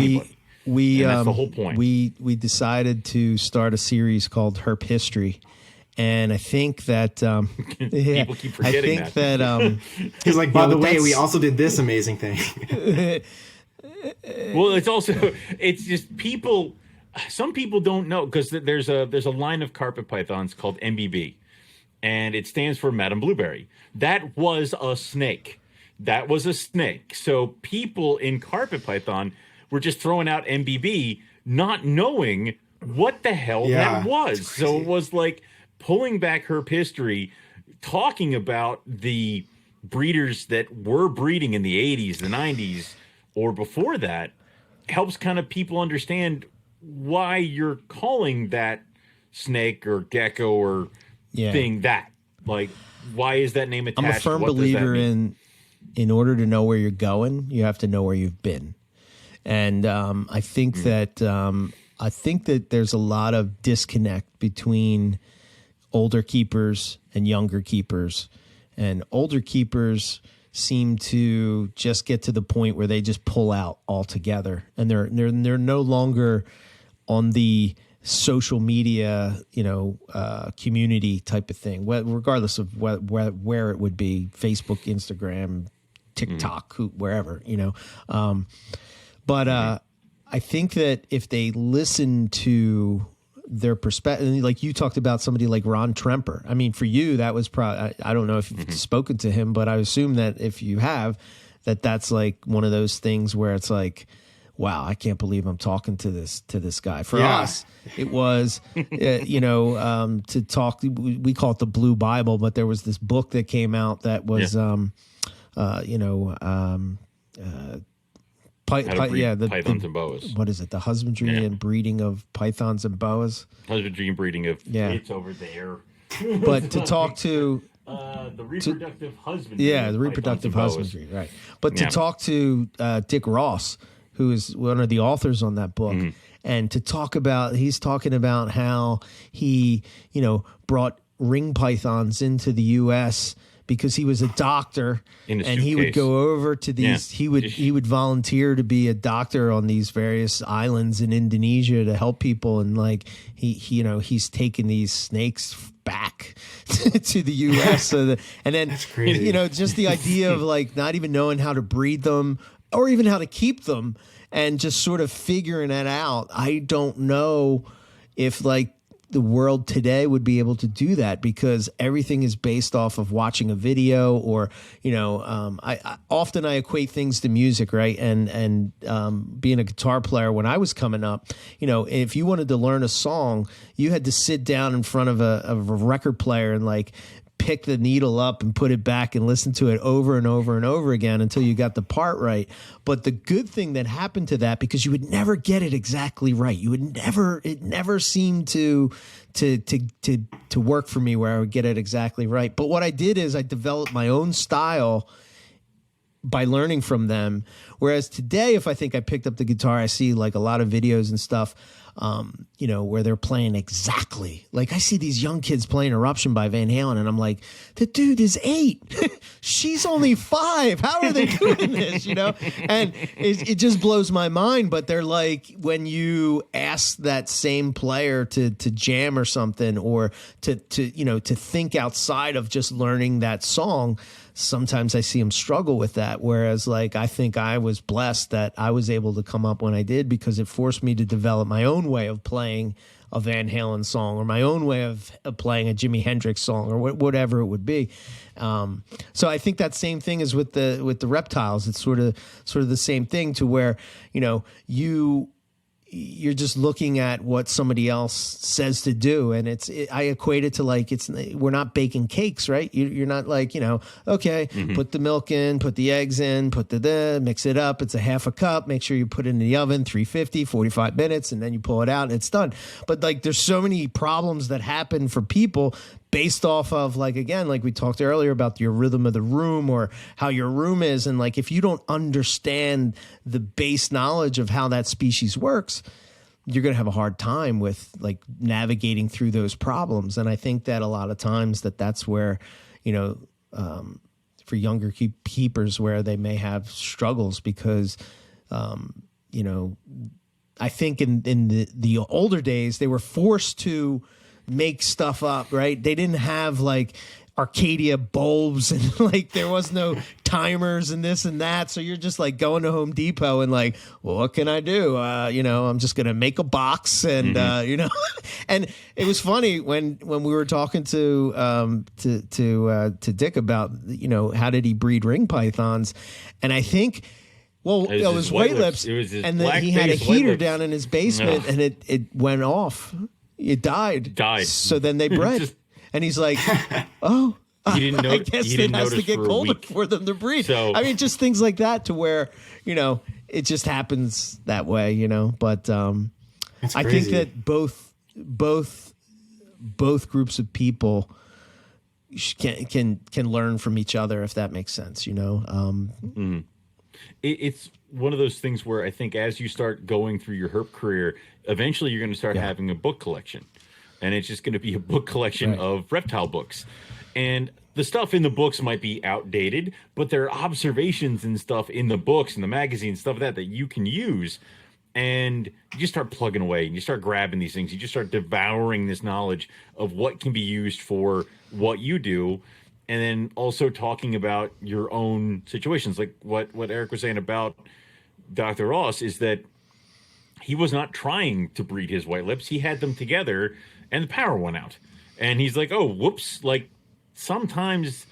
we that's the whole point. We decided to start a series called Herp History. And I think that people keep forgetting that he's like, by the way, we also did this amazing thing. Well, it's just people. Some people don't know, because there's a line of carpet pythons called MBB, and it stands for Madame Blueberry. That was a snake. So people in carpet python were just throwing out MBB, not knowing what the hell that was. So it was like pulling back herp history, talking about the breeders that were breeding in the 80s, the 90s, or before that, helps kind of people understand why you're calling that snake or gecko or thing that. Like, why is that name attached? I'm a firm believer in in order to know where you're going, you have to know where you've been. And I think that there's a lot of disconnect between older keepers and younger keepers, and older keepers seem to just get to the point where they just pull out altogether, and they're no longer on the social media, community type of thing, regardless of where it would be, Facebook, Instagram, TikTok, wherever, But I think that if they listen to their perspective, like you talked about somebody like Ron Tremper. I mean, for you, that was probably, I don't know if you've spoken to him, but I assume that if you have, that's like one of those things where it's like, wow, I can't believe I'm talking to this guy. For us, it was, to talk, we call it the Blue Bible, but there was this book that came out that was, pythons and boas. What is it? The husbandry and breeding of pythons and boas. Husbandry and breeding of it's over there. But to talk to the reproductive husbandry. Yeah, the reproductive husbandry, right. But to talk to Dick Ross, who is one of the authors on that book, and to talk about, he's talking about how he, brought ring pythons into the U.S. because he was a doctor, and he would go over to these. He would volunteer to be a doctor on these various islands in Indonesia to help people, and like he's taken these snakes back to the U.S. And then that's crazy. Just the idea of like not even knowing how to breed them or even how to keep them, and just sort of figuring that out. I don't know if like the world today would be able to do that, because everything is based off of watching a video or, I often equate things to music, right? And being a guitar player, when I was coming up, if you wanted to learn a song, you had to sit down in front of a record player and like pick the needle up and put it back and listen to it over and over and over again until you got the part right. But the good thing that happened to that, because you would never get it exactly right. It never seemed to work for me where I would get it exactly right. But what I did is I developed my own style by learning from them. Whereas today, if I think I picked up the guitar, I see like a lot of videos and stuff, where they're playing exactly. Like I see these young kids playing Eruption by Van Halen, and I'm like, the dude is 8. She's only 5. How are they doing this? And it just blows my mind. But they're like, when you ask that same player to jam or something, or to think outside of just learning that song, sometimes I see them struggle with that. Whereas like, I think I was blessed that I was able to come up when I did, because it forced me to develop my own way of playing a Van Halen song, or my own way of playing a Jimi Hendrix song, or whatever it would be. So I think that same thing is with the reptiles. It's sort of the same thing, to where, you're just looking at what somebody else says to do. And I equate it to like, we're not baking cakes, right? You're not like, okay, put the milk in, put the eggs in, mix it up. It's a half a cup. Make sure you put it in the oven, 350, 45 minutes, and then you pull it out and it's done. But like, there's so many problems that happen for people based off of, like, again, like we talked earlier about your rhythm of the room or how your room is. And like, if you don't understand the base knowledge of how that species works, you're going to have a hard time with like navigating through those problems. And I think that a lot of times that's where, for younger keepers, where they may have struggles, because, I think in the older days, they were forced to make stuff up, right? They didn't have like Arcadia bulbs, and like there was no timers and this and that. So you're just like going to Home Depot and like, well, what can I do? I'm just going to make a box, and, and it was funny when we were talking to Dick about, how did he breed ring pythons? And I think, well, it was white lips, and then he had a heater down in his basement, and it went off. It died. So then they bred. And he's like, oh, I guess it has to get colder for them to breed. So, I mean, just things like that, to where, it just happens that way, But I think that both groups of people can learn from each other, if that makes sense, you know. It's one of those things where I think as you start going through your herp career, eventually you're going to start having a book collection, and it's just going to be a book collection of reptile books. And the stuff in the books might be outdated, but there are observations and stuff in the books and the magazines, stuff like that you can use. And you just start plugging away and you start grabbing these things. You just start devouring this knowledge of what can be used for what you do. And then also talking about your own situations. Like what Eric was saying about Dr. Ross is that he was not trying to breed his white lips. He had them together and the power went out. And he's like, oh, whoops. Like sometimes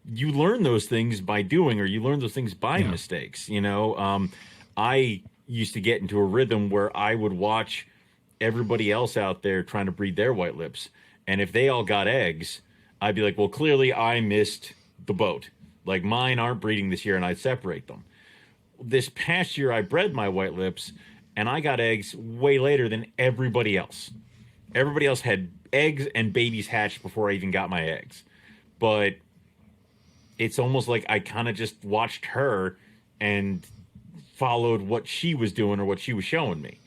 you learn those things by doing, or you learn those things by mistakes. You know, I used to get into a rhythm where I would watch everybody else out there trying to breed their white lips. And if they all got eggs, I'd be like, well, clearly I missed the boat. Like mine aren't breeding this year, and I'd separate them. This past year, I bred my white lips, and I got eggs way later than everybody else. Everybody else had eggs and babies hatched before I even got my eggs. But it's almost like I kind of just watched her and followed what she was doing or what she was showing me.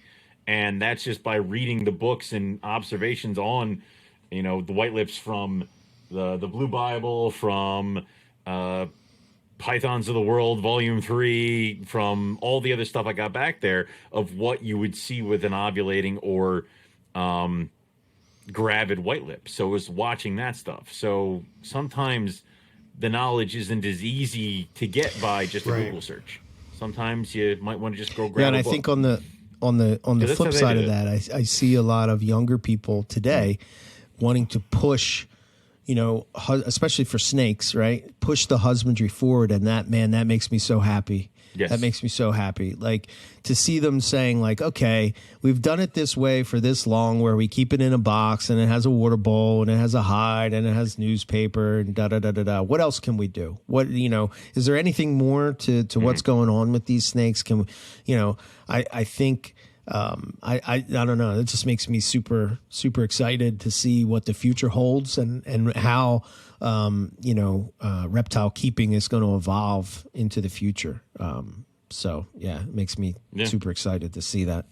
And that's just by reading the books and observations on, you know, the white lips from the Blue Bible, from Pythons of the World, Volume 3, from all the other stuff I got back there of what you would see with an ovulating or gravid white lip. So it was watching that stuff. So sometimes the knowledge isn't as easy to get by just a Google search. Sometimes you might want to just go grab and a I book. think on the flip side of that, I see a lot of younger people today wanting to push, you know, especially for snakes, right? Push the husbandry forward, and that makes me so happy. Yes. That makes me so happy. Like to see them saying like, okay, we've done it this way for this long where we keep it in a box and it has a water bowl and it has a hide and it has newspaper and da-da-da-da-da. What else can we do? What, you know, is there anything more to what's going on with these snakes? Can we, you know, I think, I don't know. It just makes me super, super excited to see what the future holds and how, you know, reptile keeping is going to evolve into the future. So yeah, it makes me super excited to see that.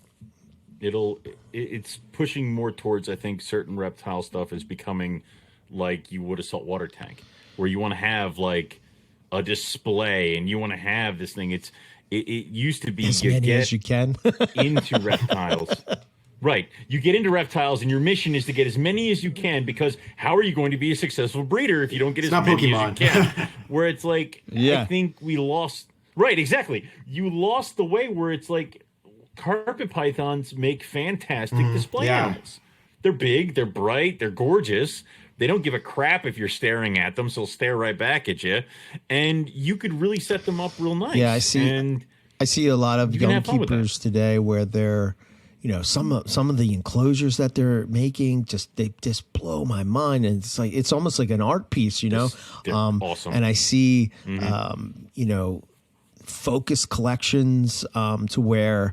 It's pushing more towards, I think, certain reptile stuff is becoming like you would a saltwater tank, where you want to have like a display and you want to have this thing. It used to be as many as you can into reptiles. Right. You get into reptiles and your mission is to get as many as you can, because how are you going to be a successful breeder if you don't get as many Pokemon. as you can? Where it's like, I think we lost. Right, exactly. You lost the way where it's like carpet pythons make fantastic display animals. They're big, they're bright, they're gorgeous. They don't give a crap if you're staring at them, so they'll stare right back at you. And you could really set them up real nice. Yeah, I see. And I see a lot of young keepers today where they're, you know, some of the enclosures that they're making they just blow my mind, and it's like it's almost like an art piece, you know. They're awesome. And I see, you know, focus collections to where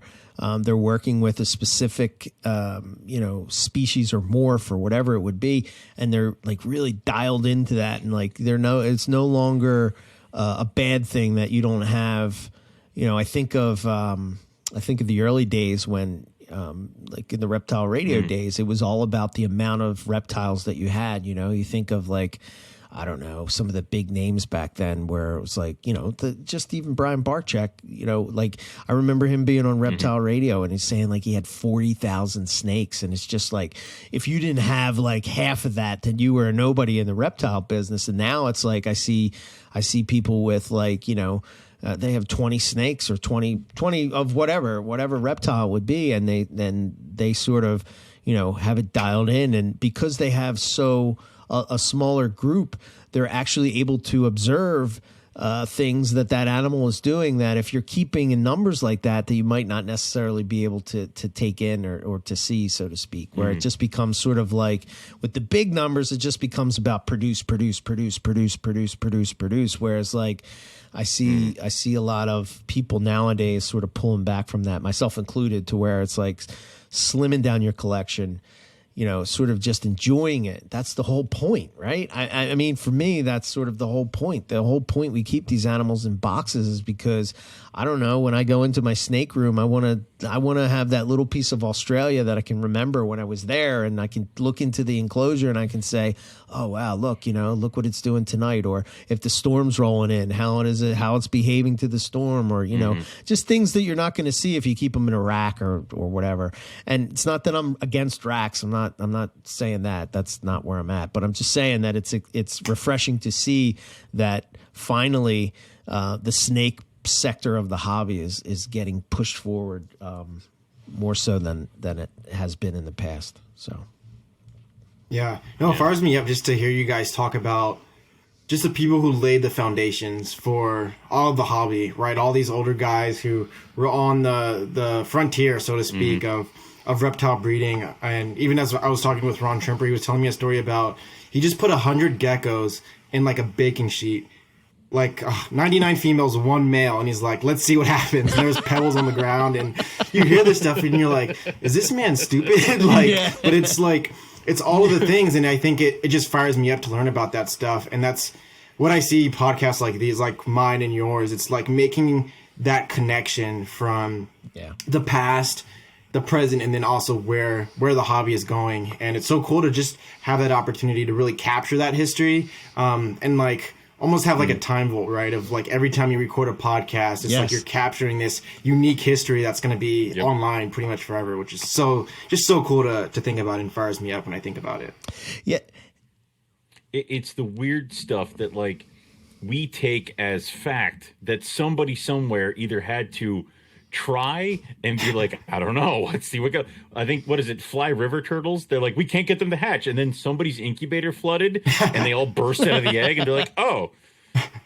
they're working with a specific, you know, species or morph or whatever it would be, and they're like really dialed into that, and like it's no longer a bad thing that you don't have. You know, I think of the early days when, like in the reptile radio days, it was all about the amount of reptiles that you had. You know, you think of like, I don't know, some of the big names back then where it was like, you know, just even Brian Barczyk, you know, like I remember him being on reptile radio and he's saying like he had 40,000 snakes. And it's just like, if you didn't have like half of that, then you were a nobody in the reptile business. And now it's like, I see people with like, you know, they have 20 snakes or 20 of whatever reptile would be. And they sort of, you know, have it dialed in. And because they have a smaller group, they're actually able to observe things that animal is doing that if you're keeping in numbers like that you might not necessarily be able to take in or to see, so to speak, where it just becomes sort of like with the big numbers, it just becomes about produce. Whereas like I see a lot of people nowadays sort of pulling back from that, myself included, to where it's like slimming down your collection. sort of just enjoying it. That's the whole point, right? I mean, for me, that's sort of the whole point. The whole point we keep these animals in boxes is because, I don't know, when I go into my snake room, I want to have that little piece of Australia that I can remember when I was there, and I can look into the enclosure and I can say, oh, wow, look what it's doing tonight. Or if the storm's rolling in, how it's behaving to the storm, or, just things that you're not going to see if you keep them in a rack or whatever. And it's not that I'm against racks. I'm not saying that. That's not where I'm at. But I'm just saying that it's refreshing to see that finally the snake sector of the hobby is getting pushed forward more so than it has been in the past. So yeah, no, it fires me up just to hear you guys talk about just the people who laid the foundations for all of the hobby, right? All these older guys who were on the frontier, so to speak, of reptile breeding. And even as I was talking with Ron Trimper, he was telling me a story about he just put 100 geckos in like a baking sheet, like 99 females, 1 male, and he's like, let's see what happens. And there's pebbles on the ground, and you hear this stuff and you're like, is this man stupid? But it's like, it's all of the things, and I think it just fires me up to learn about that stuff. And that's what I see podcasts like these, like mine and yours. It's like making that connection from the past, the present, and then also where the hobby is going. And it's so cool to just have that opportunity to really capture that history, and like almost have like a time vault, right? Of like every time you record a podcast, it's like you're capturing this unique history that's going to be online pretty much forever, which is so cool to think about, and fires me up when I think about it. Yeah. It's the weird stuff that like we take as fact that somebody somewhere either had to try and be like, I don't know, let's see what go. I think, what is it, fly river turtles? They're like, we can't get them to hatch, and then somebody's incubator flooded and they all burst out of the egg, and they're like, oh,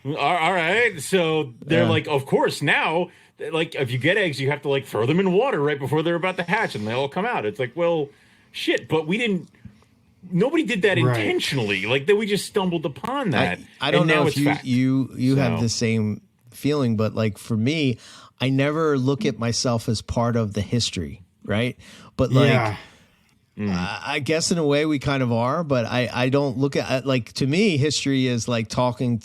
all right. So they're like, of course now, like if you get eggs, you have to like throw them in water right before they're about to hatch, and they all come out. It's like, well, shit, but nobody did that intentionally. Like that, we just stumbled upon that. I don't know if you have the same feeling, but like for me, I never look at myself as part of the history, right? But like, I guess in a way we kind of are, but I don't look at, like, to me, history is like talking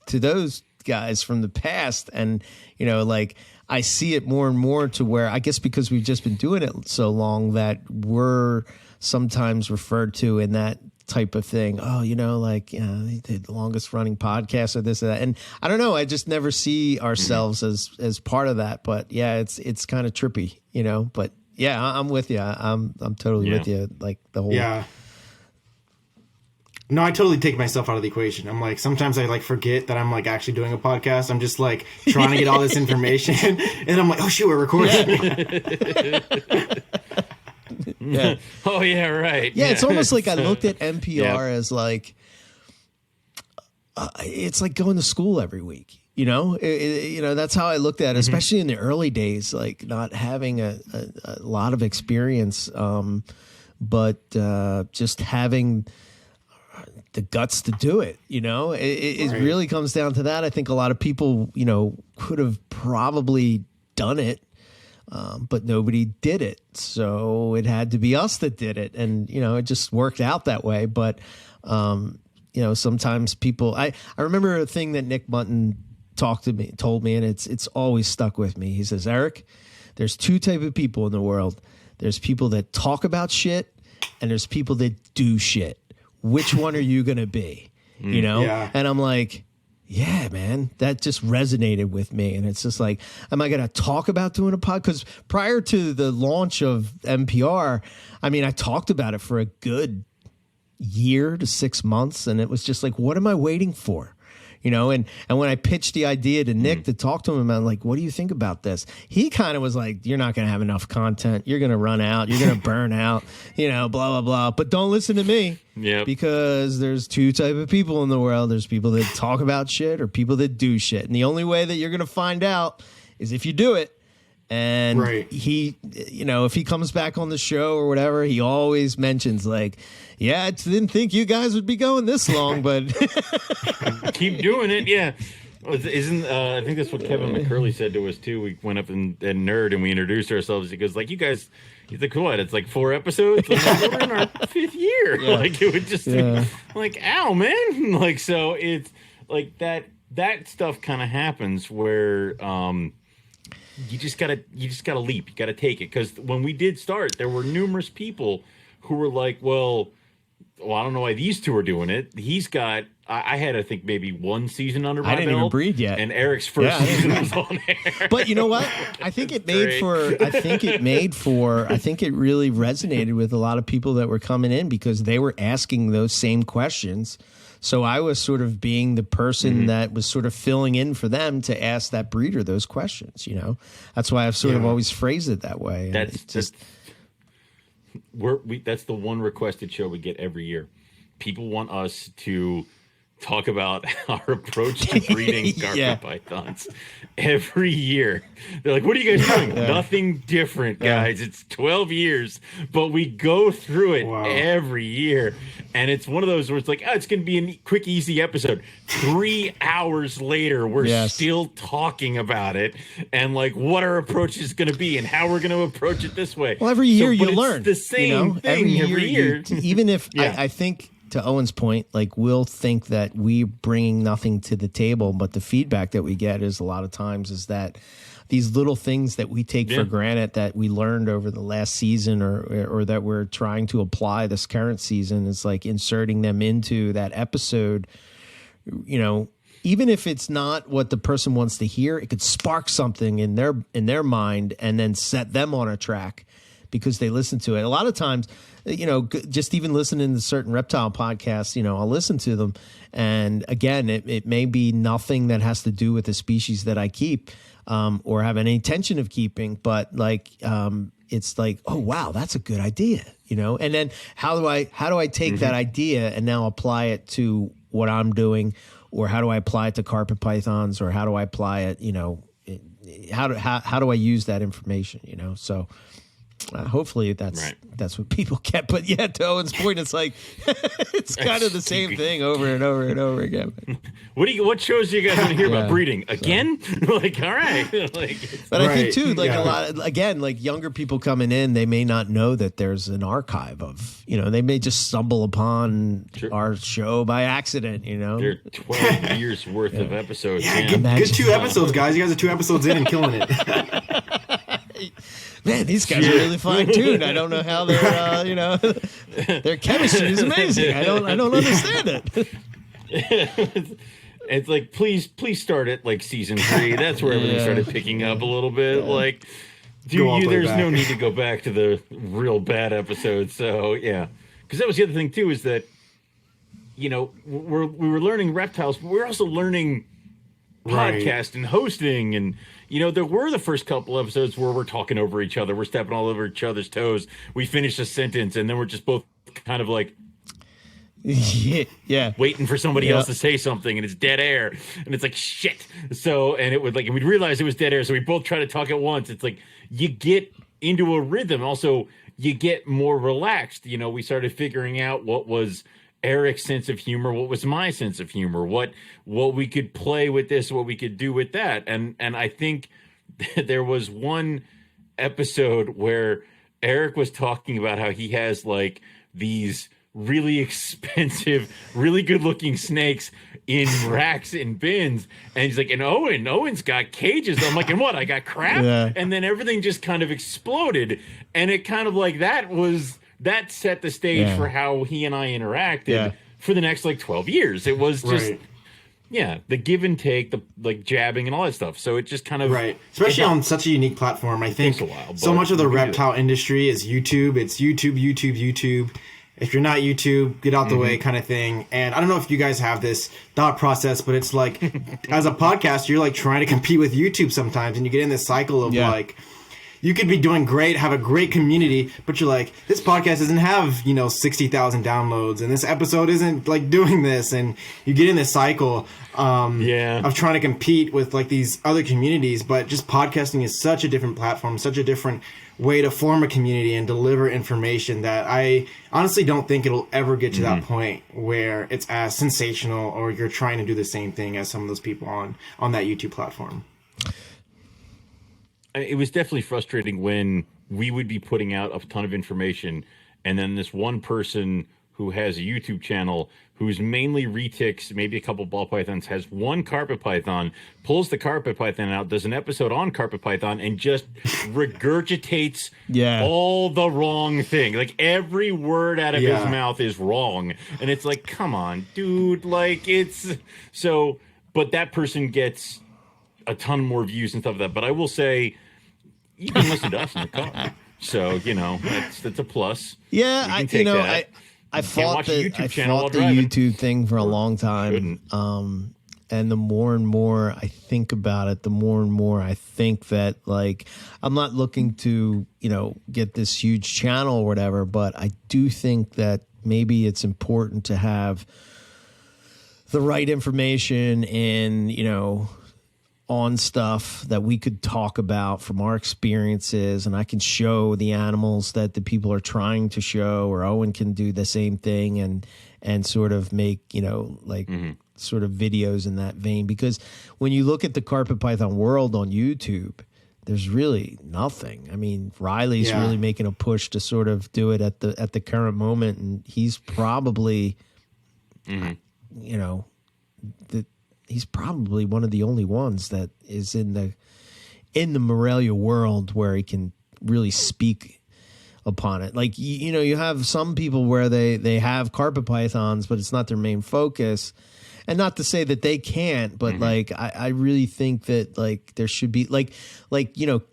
to those guys from the past. And, like I see it more and more to where, I guess because we've just been doing it so long, that we're sometimes referred to in that type of thing. Oh, they did the longest running podcast or this or that. And I don't know, I just never see ourselves as part of that. But yeah, it's kind of trippy, but yeah, I'm with you. I'm totally with you. Like the whole. Yeah. No, I totally take myself out of the equation. I'm like, sometimes I like forget that I'm like actually doing a podcast. I'm just like trying to get all this information, and I'm like, oh shit, we're recording. Yeah. Oh yeah, right. Yeah, it's almost like I looked at NPR as like, it's like going to school every week. That's how I looked at it, especially in the early days, like not having a lot of experience, but just having the guts to do it. It really comes down to that. I think a lot of people, could have probably done it. But nobody did it. So it had to be us that did it. And, it just worked out that way. But, sometimes people, I remember a thing that Nick Mutton told me, and it's always stuck with me. He says, Eric, there's 2 types of people in the world. There's people that talk about shit, and there's people that do shit. Which one are you going to be? Yeah. And I'm like, yeah, man, that just resonated with me. And it's just like, am I going to talk about doing a pod? Because prior to the launch of NPR, I mean, I talked about it for a good year to 6 months. And it was just like, what am I waiting for? And when I pitched the idea to Nick to talk to him about, like, what do you think about this? He kind of was like, you're not going to have enough content. You're going to run out. You're going to burn out, blah, blah, blah. But don't listen to me. Yeah. Because there's 2 types of people in the world. There's people that talk about shit or people that do shit. And the only way that you're going to find out is if you do it. And he, if he comes back on the show or whatever, he always mentions like, yeah, I didn't think you guys would be going this long, but keep doing it. Yeah. Isn't I think that's what Kevin McCurley said to us too. We went up and Nerd and we introduced ourselves. He goes like, "You guys," he's like, "What? It's like 4 episodes. Like, we're in our 5th year." Yeah. Like it would just be like, "Ow, man!" Like so, it's like that stuff kind of happens where you just gotta leap. You gotta take it, because when we did start, there were numerous people who were like, "Well, I don't know why these two are doing it. He's got." I had, I think, maybe 1 season under my belt. I didn't even breed yet. And Eric's first season was on air. But you know what? I think it really resonated with a lot of people that were coming in, because they were asking those same questions. So I was sort of being the person that was sort of filling in for them to ask that breeder those questions, you know? That's why I've sort of always phrased it that way. That's the one requested show we get every year. People want us to talk about our approach to breeding carpet pythons every year. They're like, "What are you guys doing?" Nothing different, guys. It's 12 years, but we go through it every year. And it's one of those where it's like, "Oh, it's going to be a quick, easy episode." 3 hours later, we're still talking about it and like what our approach is going to be and how we're going to approach it this way. Well, every year you learn the same thing every year. Even if I think, to Owen's point, like we'll think that we're bringing nothing to the table, but the feedback that we get is a lot of times is that these little things that we take for granted that we learned over the last season or that we're trying to apply this current season is like inserting them into that episode. You know, even if it's not what the person wants to hear, it could spark something in their mind and then set them on a track because they listen to it. A lot of times, you know, just even listening to certain reptile podcasts, you know, I'll listen to them. And again, it may be nothing that has to do with the species that I keep or have any intention of keeping, but like, it's like, oh, wow, that's a good idea, you know? And then how do I take that idea and now apply it to what I'm doing, or how do I apply it to carpet pythons, or how do I apply it, you know, how do I use that information, you know? So, hopefully that's what people get. But yeah, to Owen's point, it's like it's kind of the same thing over and over and over again. What shows do you guys want to hear about breeding again? Like, all right. But I think too, like a lot again, like younger people coming in, they may not know that there's an archive of, you know, they may just stumble upon our show by accident, you know. There are 12 years worth of episodes. Yeah, good 2 episodes, guys. You guys are 2 episodes in and killing it. Man, these guys are really fine-tuned. I don't know how they're, you know, their chemistry is amazing. I don't understand it. It's like, please start at like season 3. That's where everything started picking up a little bit. Like, there's no need to go back to the real bad episodes. So yeah, because that was the other thing too, is that, you know, we were learning reptiles, but we're also learning podcast and hosting. And you know, there were the first couple episodes where we're talking over each other, we're stepping all over each other's toes, we finish a sentence and then we're just both kind of like waiting for somebody else to say something, and it's dead air, and it's like shit. So, and it would like, and we'd realize it was dead air, so we both try to talk at once. It's like you get into a rhythm. Also, you get more relaxed. You know, we started figuring out what was Eric's sense of humor, what was my sense of humor, what we could play with this, what we could do with that. And I think there was one episode where Eric was talking about how he has like these really expensive, really good looking snakes in racks and bins. And he's like, and Owen's got cages. I'm like, and what? I got crap? Yeah. And then everything just kind of exploded. And it kind of like that set the stage for how he and I interacted for the next like 12 years. It was just the give and take, the like jabbing and all that stuff. So it just kind of especially on such a unique platform. I think so much of the reptile industry is YouTube. It's YouTube. If you're not YouTube, get out the way kind of thing. And I don't know if you guys have this thought process, but it's like as a podcaster, you're like trying to compete with YouTube sometimes, and you get in this cycle of like you could be doing great, have a great community, but you're like, this podcast doesn't have 60,000 downloads, and this episode isn't like doing this, and you get in this cycle of trying to compete with like these other communities. But just podcasting is such a different platform, such a different way to form a community and deliver information that I honestly don't think it'll ever get to that point where it's as sensational or you're trying to do the same thing as some of those people on that YouTube platform. It was definitely frustrating when we would be putting out a ton of information, and then this one person who has a YouTube channel who's mainly retics, maybe a couple ball pythons, has one carpet python, pulls the carpet python out, does an episode on carpet python, and just regurgitates all the wrong thing. Like every word out of his mouth is wrong. And it's like, come on, dude. Like it's so, but that person gets a ton more views and stuff like that. But I will say, you can listen to us in the car. So, that's a plus. Yeah, I fought the YouTube thing for a long time. And the more and more I think about it, the more and more I think that, like, I'm not looking to, get this huge channel or whatever, but I do think that maybe it's important to have the right information and, on stuff that we could talk about from our experiences, and I can show the animals that the people are trying to show, or Owen can do the same thing and sort of make, sort of videos in that vein. Because when you look at the carpet python world on YouTube, there's really nothing. I mean, Riley's really making a push to sort of do it at the current moment, and he's probably, he's probably one of the only ones that is in the Morelia world where he can really speak upon it. Like, you have some people where they have carpet pythons, but it's not their main focus. And not to say that they can't, but like, I really think that like there should be like,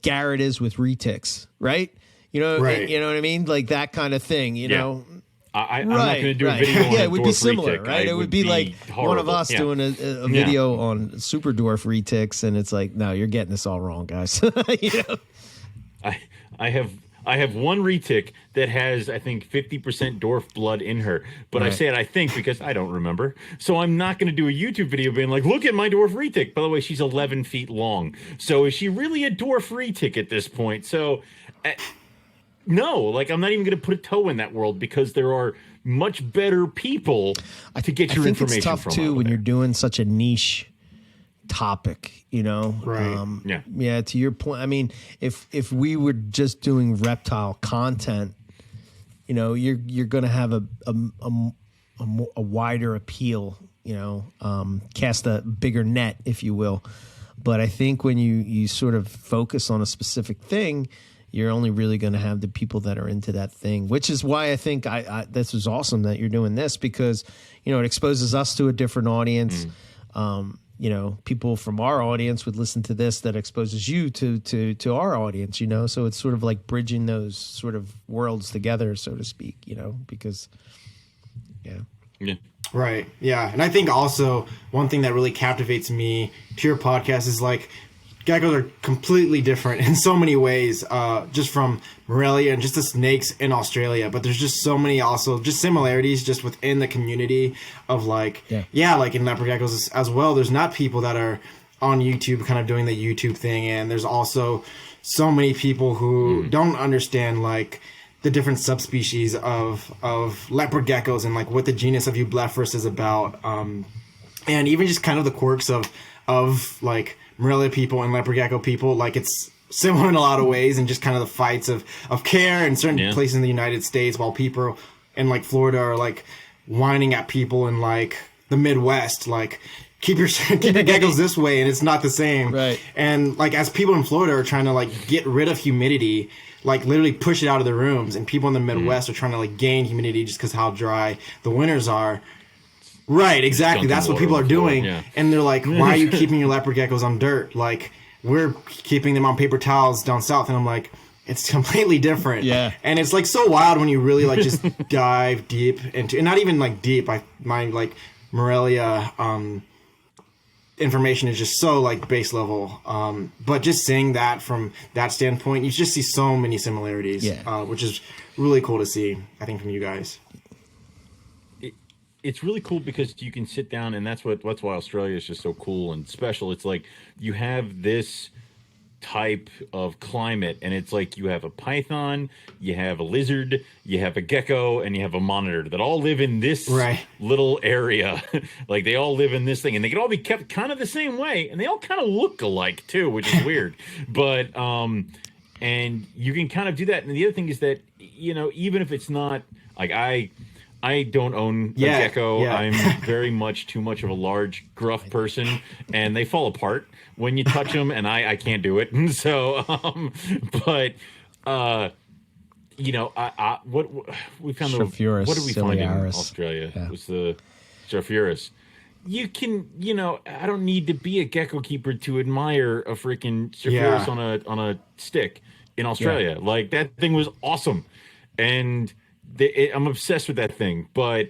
Garrett is with retics, right? You know what I mean? Like that kind of thing, know? I'm not going to do a video on it would be dwarf similar, retic. right? It would be like horrible. one of us doing a video on super dwarf retics, and it's like, no, you're getting this all wrong, guys. I have one retic that has, I think, 50% dwarf blood in her. But I say it, I think, because I don't remember. So I'm not going to do a YouTube video being like, look at my dwarf retic. By the way, she's 11 feet long. So is she really a dwarf retic at this point? So... no, like I'm not even going to put a toe in that world, because there are much better people to get your information from. I think it's tough too when you're doing such a niche topic, Right. Yeah. To your point, I mean, if we were just doing reptile content, you're going to have a wider appeal, cast a bigger net, if you will. But I think when you sort of focus on a specific thing, you're only really going to have the people that are into that thing, which is why I think this was awesome that you're doing this, because, it exposes us to a different audience. People from our audience would listen to this, that exposes you to our audience, so it's sort of like bridging those sort of worlds together, so to speak, because, Yeah. Right. Yeah. And I think also one thing that really captivates me to your podcast is like, geckos are completely different in so many ways, just from Morelia and just the snakes in Australia. But there's just so many also just similarities just within the community of like, like in leopard geckos as well. There's not people that are on YouTube kind of doing the YouTube thing. And there's also so many people who don't understand like the different subspecies of leopard geckos and like what the genus of Eublepharis is about. And even just kind of the quirks of like Morelia people and leopard gecko people, like it's similar in a lot of ways, and just kind of the fights of care in certain places in the United States, while people in like Florida are like whining at people in like the Midwest, like keep your geckos this way, and it's not the same. Right. And like as people in Florida are trying to like get rid of humidity, like literally push it out of the rooms, and people in the Midwest are trying to like gain humidity just because how dry the winters are. Right, exactly. That's what people are doing. And they're like, why are you keeping your leopard geckos on dirt? Like, we're keeping them on paper towels down south. And I'm like, it's completely different. Yeah. And it's like so wild when you really like just dive deep into, and not even like deep. My like Morelia information is just so like base level. But just seeing that from that standpoint, you just see so many similarities, which is really cool to see, I think, from you guys. It's really cool because you can sit down, and that's why Australia is just so cool and special. It's like you have this type of climate, and it's like you have a python, you have a lizard, you have a gecko, and you have a monitor that all live in this little area. Like they all live in this thing, and they can all be kept kind of the same way, and they all kind of look alike too, which is weird. But and you can kind of do that. And the other thing is that, you know, even if it's not like I don't own a gecko. I'm very much too much of a large, gruff person, and they fall apart when you touch them, and I can't do it. And so, but you know, what we found what did we find in Australia? It was the Strophaurus. You can, you know, I don't need to be a gecko keeper to admire a freaking Strophaurus on a stick in Australia. Like that thing was awesome, and I'm obsessed with that thing, but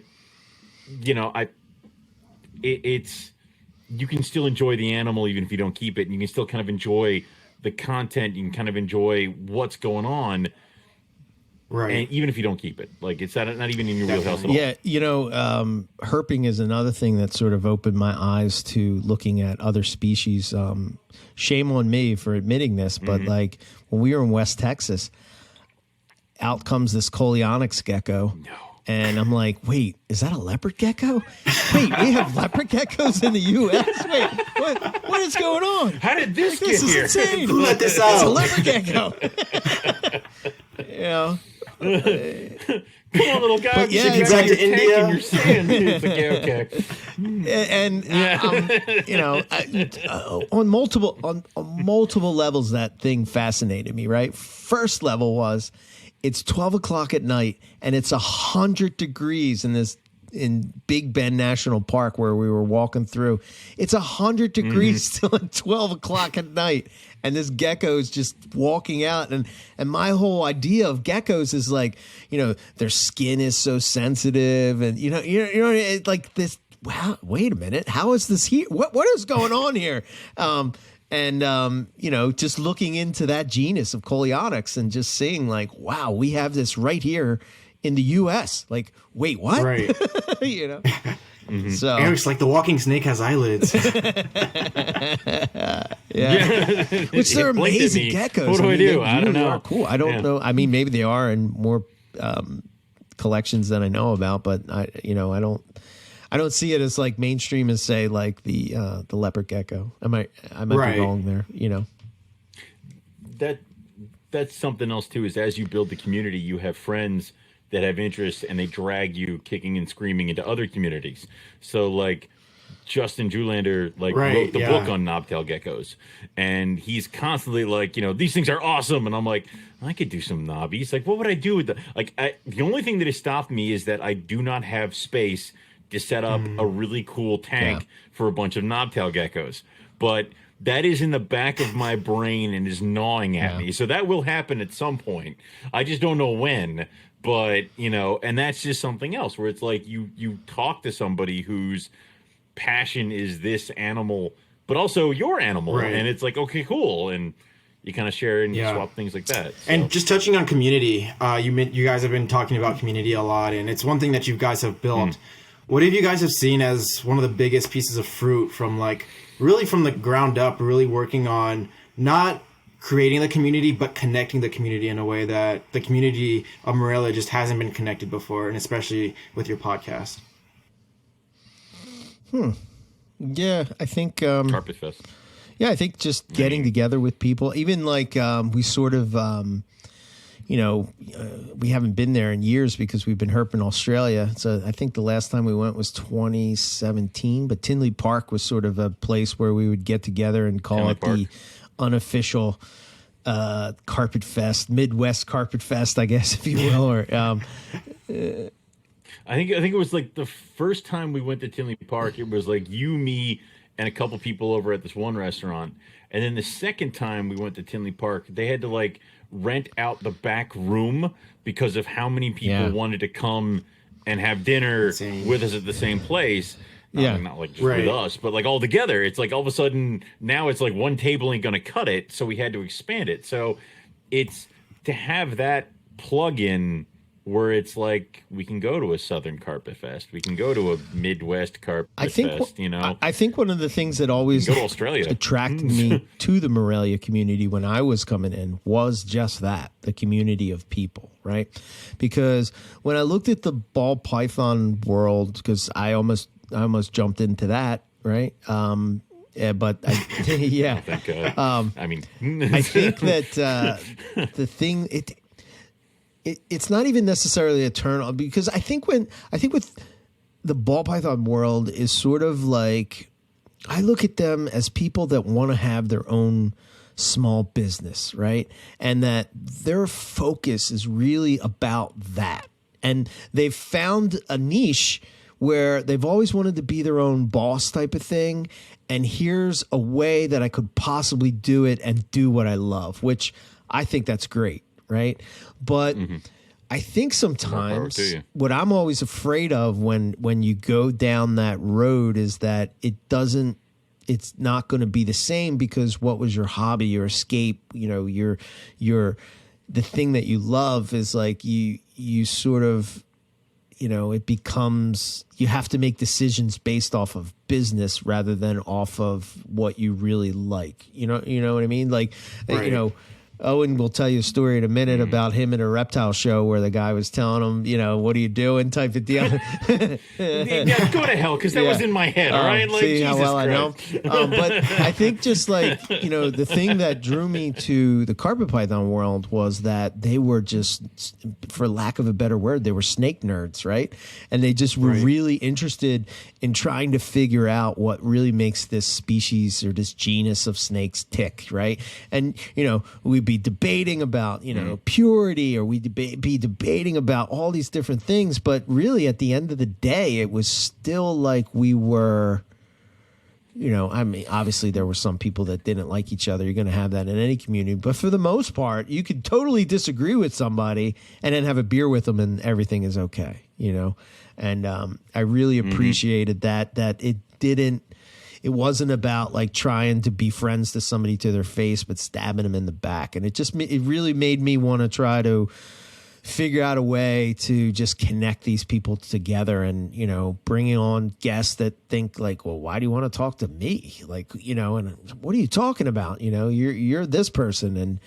you know, it's you can still enjoy the animal even if you don't keep it, and you can still kind of enjoy the content. You can kind of enjoy what's going on, right? And even if you don't keep it, like it's not even in your wheelhouse at all. Yeah, you know, herping is another thing that sort of opened my eyes to looking at other species. Shame on me for admitting this, but like when we were in West Texas, out comes this Coleonyx gecko. No. And I'm like, wait, is that a leopard gecko? Wait, we have leopard geckos in the U.S.? Wait, what is going on? How did this get here? This is insane. Who let this out? It's a leopard gecko. You know. Come on, little guy. Yeah, get back to India. You're saying it's like, okay. And you know, on multiple levels, that thing fascinated me. Right, first level was it's 12 o'clock at night and it's 100 degrees in Big Bend National Park where we were walking through. It's 100 degrees still at 12 o'clock at night. And this gecko is just walking out. And my whole idea of geckos is like, you know, their skin is so sensitive. And, you know, it's like this, wow, wait a minute. How is this here? What is going on here? You know, just looking into that genus of Coleonyx and just seeing like, wow, we have this right here in the U.S. Like, wait, what? Right. You know? So Eric's like the walking snake has eyelids. Which they're amazing geckos. What do I do? I don't know. Are cool. I don't know. I mean, maybe they are in more collections than I know about, but I don't see it as like mainstream as say like the leopard gecko. I might be wrong there. You know, that's something else too. Is as you build the community, you have friends that have interests, and they drag you kicking and screaming into other communities. So like Justin Julander wrote the book on knobtail geckos, and he's constantly like, you know, these things are awesome, and I'm like, I could do some knobbies. Like, what would I do with the only thing that has stopped me is that I do not have space to set up a really cool tank for a bunch of knobtail geckos. But that is in the back of my brain and is gnawing at me. So that will happen at some point. I just don't know when. But, you know, and that's just something else where it's like you talk to somebody whose passion is this animal, but also your animal. Right. And it's like, okay, cool. And you kind of share and swap things like that. So. And just touching on community, you guys have been talking about community a lot, and it's one thing that you guys have built. What have you guys have seen as one of the biggest pieces of fruit from like really from the ground up, really working on not creating the community, but connecting the community in a way that the community of Morelia just hasn't been connected before, and especially with your podcast? Yeah, I think Carpet Fest. Yeah, I think just getting together with people, even like we sort of, you know, we haven't been there in years because we've been herping Australia. So I think the last time we went was 2017, but Tinley Park was sort of a place where we would get together and call it the unofficial Carpet Fest, Midwest Carpet Fest, I guess, if you will. Or I think it was like the first time we went to Tinley Park, it was like you, me, and a couple people over at this one restaurant. And then the second time we went to Tinley Park, they had to like rent out the back room because of how many people wanted to come and have dinner with us at the same place. Not like just with us, but like all together. It's like all of a sudden now it's like one table ain't going to cut it. So we had to expand it. So it's to have that plug in where it's like we can go to a Southern Carpet Fest, we can go to a Midwest Carpet Fest. I think one of the things that always go to Australia attracted me to the Morelia community when I was coming in was just that, the community of people, right? Because when I looked at the ball python world, because I almost jumped into that, right? But yeah, thank God. I mean, I think that the thing it's not even necessarily a turn on, because I think with the ball python world is sort of like, I look at them as people that want to have their own small business, right? And that their focus is really about that. And they've found a niche where they've always wanted to be their own boss type of thing. And here's a way that I could possibly do it and do what I love, which I think that's great. Right. But I think sometimes what I'm always afraid of when you go down that road is that it's not going to be the same, because what was your hobby, your escape, the thing that you love is like you sort of, it becomes, you have to make decisions based off of business rather than off of what you really like. You know what I mean? Like, Owen will tell you a story in a minute about him at a reptile show where the guy was telling him, what are you doing type of deal. Yeah, go to hell, because that was in my head, all right? Like, see Jesus how well Christ. I know? But I think just like, the thing that drew me to the carpet python world was that they were just, for lack of a better word, they were snake nerds, right? And they just were really interested in trying to figure out what really makes this species or this genus of snakes tick, right? And, we'd be debating about, purity, or we'd be debating about all these different things. But really, at the end of the day, it was still like we were, I mean, obviously there were some people that didn't like each other. You're going to have that in any community. But for the most part, you could totally disagree with somebody and then have a beer with them and everything is okay, And I really appreciated that it wasn't about like trying to be friends to somebody to their face, but stabbing them in the back. And it really made me want to try to figure out a way to just connect these people together and, bringing on guests that think like, well, why do you want to talk to me? Like, and what are you talking about? You're this person. And,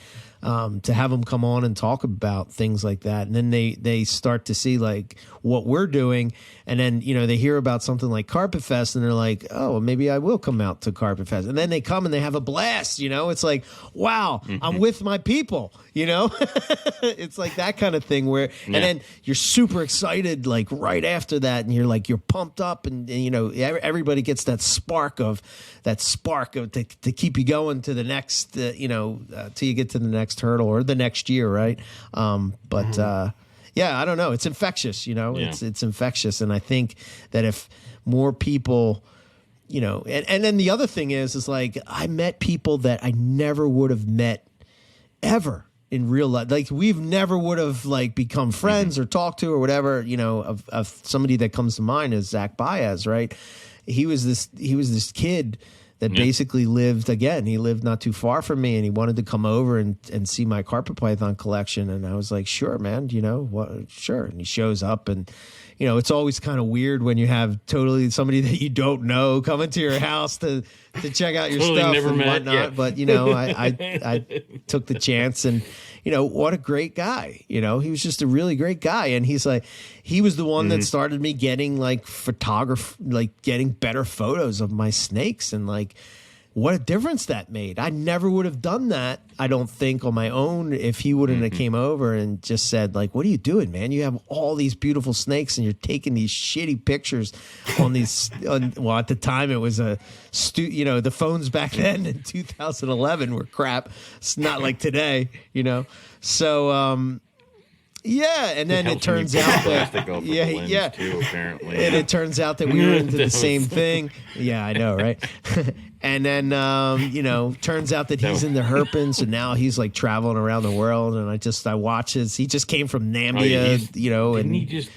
to have them come on and talk about things like that. And then they start to see like what we're doing. And then, they hear about something like Carpet Fest and they're like, oh, well, maybe I will come out to Carpet Fest. And then they come and they have a blast, it's like, wow, I'm with my people, it's like that kind of thing where, and then you're super excited, like right after that. And you're pumped up and everybody gets that spark of to keep you going to the next, till you get to the next hurdle or the next year. Right. Yeah, I don't know. It's infectious, it's infectious. And I think that if more people, and then the other thing is like, I met people that I never would have met ever in real life. Like we've never would have like become friends or talked to or whatever, of somebody that comes to mind is Zach Baez, right? He was this kid that basically lived not too far from me, and he wanted to come over and see my carpet python collection. And I was like, sure, man, sure. And he shows up, and, it's always kind of weird when you have totally somebody that you don't know coming to your house to check out your stuff and whatnot. Yeah. But, I took the chance, and, what a great guy. He was just a really great guy. And he was the one that started me getting getting better photos of my snakes, and like what a difference that made. I never would have done that, I don't think, on my own if he wouldn't have came over and just said like, what are you doing, man? You have all these beautiful snakes and you're taking these shitty pictures on these, well, at the time it was the phones back then in 2011 were crap. It's not like today, So, Yeah, and then it helps when you turns pull out plastic that off of the lens, too, apparently. and it turns out that we were into the same thing. Yeah, I know, right? And then turns out that he's into herping, so now he's like traveling around the world. And I watch his. He just came from Nambia, Didn't and he just?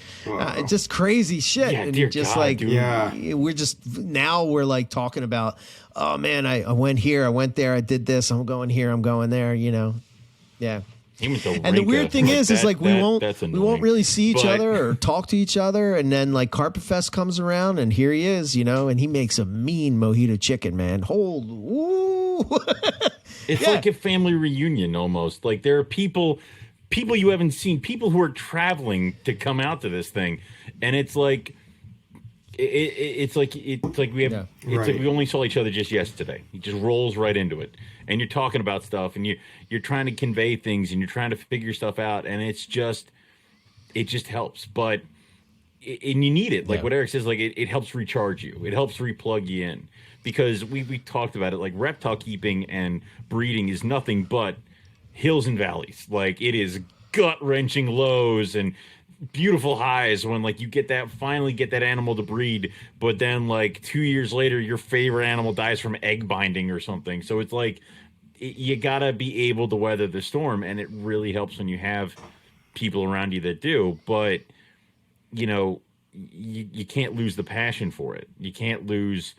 just crazy shit. Yeah, and dear just God, like dude. we're like talking about, oh man, I went here, I went there, I did this, I'm going here, I'm going there. Yeah. And the weird thing is we won't really see each other or talk to each other, and then like Carpet Fest comes around, and here he is, and he makes a mean mojito chicken, man. It's like a family reunion almost. Like there are people you haven't seen, people who are traveling to come out to this thing, and it's like it's like we only saw each other just yesterday. He just rolls right into it, and you're talking about stuff, and you're trying to convey things, and you're trying to figure stuff out, and it just helps. But and you need it, like what Eric says, like it helps recharge you, it helps replug you in, because we talked about it, like reptile keeping and breeding is nothing but hills and valleys. Like it is gut-wrenching lows and beautiful highs when like you finally get that animal to breed, but then like 2 years later your favorite animal dies from egg binding or something. So it's like you gotta be able to weather the storm, and it really helps when you have people around you that do. But you can't lose the passion for it. You can't lose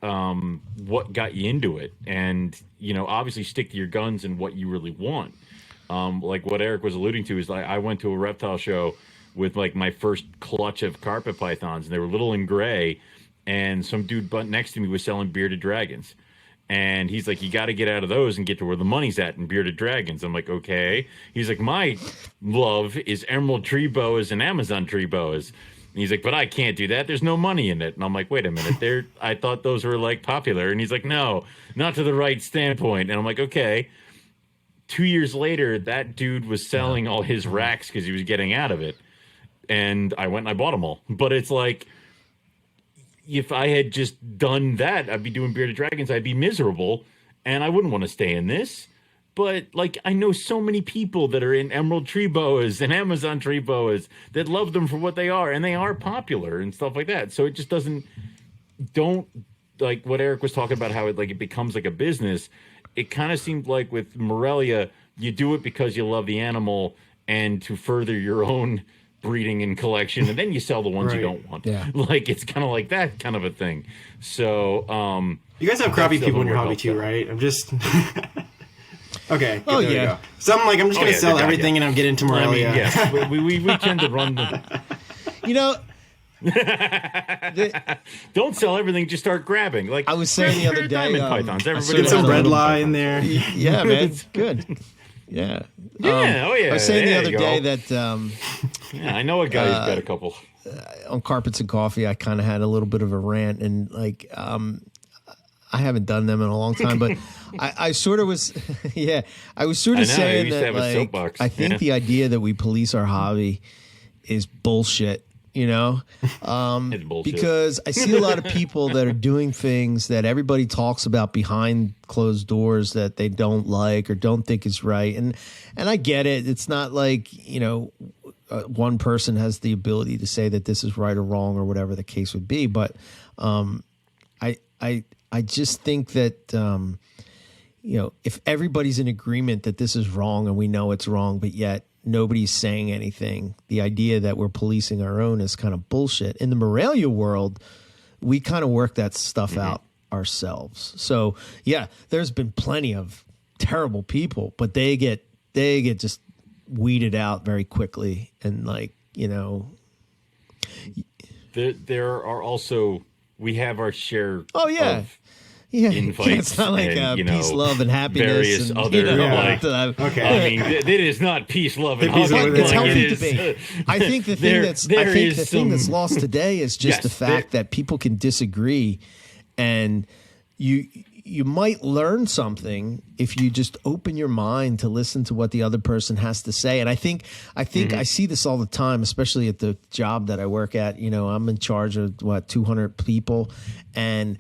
what got you into it, and obviously stick to your guns and what you really want. Like what Eric was alluding to is like I went to a reptile show with like my first clutch of carpet pythons, and they were little and gray, and some dude next to me was selling bearded dragons, and he's like, you got to get out of those and get to where the money's at in bearded dragons. I'm like, okay. He's like, my love is emerald tree boas and Amazon tree boas. And he's like, but I can't do that, there's no money in it. And I'm like, wait a minute, I thought those were like popular. And he's like, no, not to the right standpoint. And I'm like, okay. 2 years later, that dude was selling all his racks because he was getting out of it. And I went and I bought them all. But it's like, if I had just done that, I'd be doing bearded dragons. I'd be miserable, and I wouldn't want to stay in this. But like, I know so many people that are in emerald tree boas and Amazon tree boas that love them for what they are, and they are popular and stuff like that. So it just don't like what Eric was talking about, how it becomes like a business. It kind of seemed like with Morelia, you do it because you love the animal and to further your own breeding and collection, and then you sell the ones you don't want. Yeah. Like it's kind of like that kind of a thing. So you guys have crappy people in your hobby too, right? I'm just okay. Oh there we go. So I'm just gonna sell everything and I'm getting into Morelia. I mean, yes, we tend to run don't sell everything, just start grabbing. Like I was saying the other day, diamond pythons. Everybody get some red lie in there. Yeah, man, it's good. Yeah. I was saying the other day that I know a guy who's got a couple. On Carpets and Coffee, I kind of had a little bit of a rant, and like I haven't done them in a long time, but I sort of was, I was sort of saying that like I think the idea that we police our hobby is bullshit. It's bullshit. Because I see a lot of people that are doing things that everybody talks about behind closed doors that they don't like or don't think is right. And I get it. It's not like, one person has the ability to say that this is right or wrong or whatever the case would be. But I just think that, if everybody's in agreement that this is wrong and we know it's wrong, but yet nobody's saying anything, the idea that we're policing our own is kind of bullshit. In the Morelia world, we kind of work that stuff out ourselves. So yeah, there's been plenty of terrible people, but they get just weeded out very quickly. And like, there are also, we have our share of infights. It's not like peace, love, and happiness. Various and, other, okay. I mean, it is not peace, love, and hugging. It's healthy debate. I think the thing that's lost today is just the fact that people can disagree, and you might learn something if you just open your mind to listen to what the other person has to say. And I think I see this all the time, especially at the job that I work at. I'm in charge of 200 people, and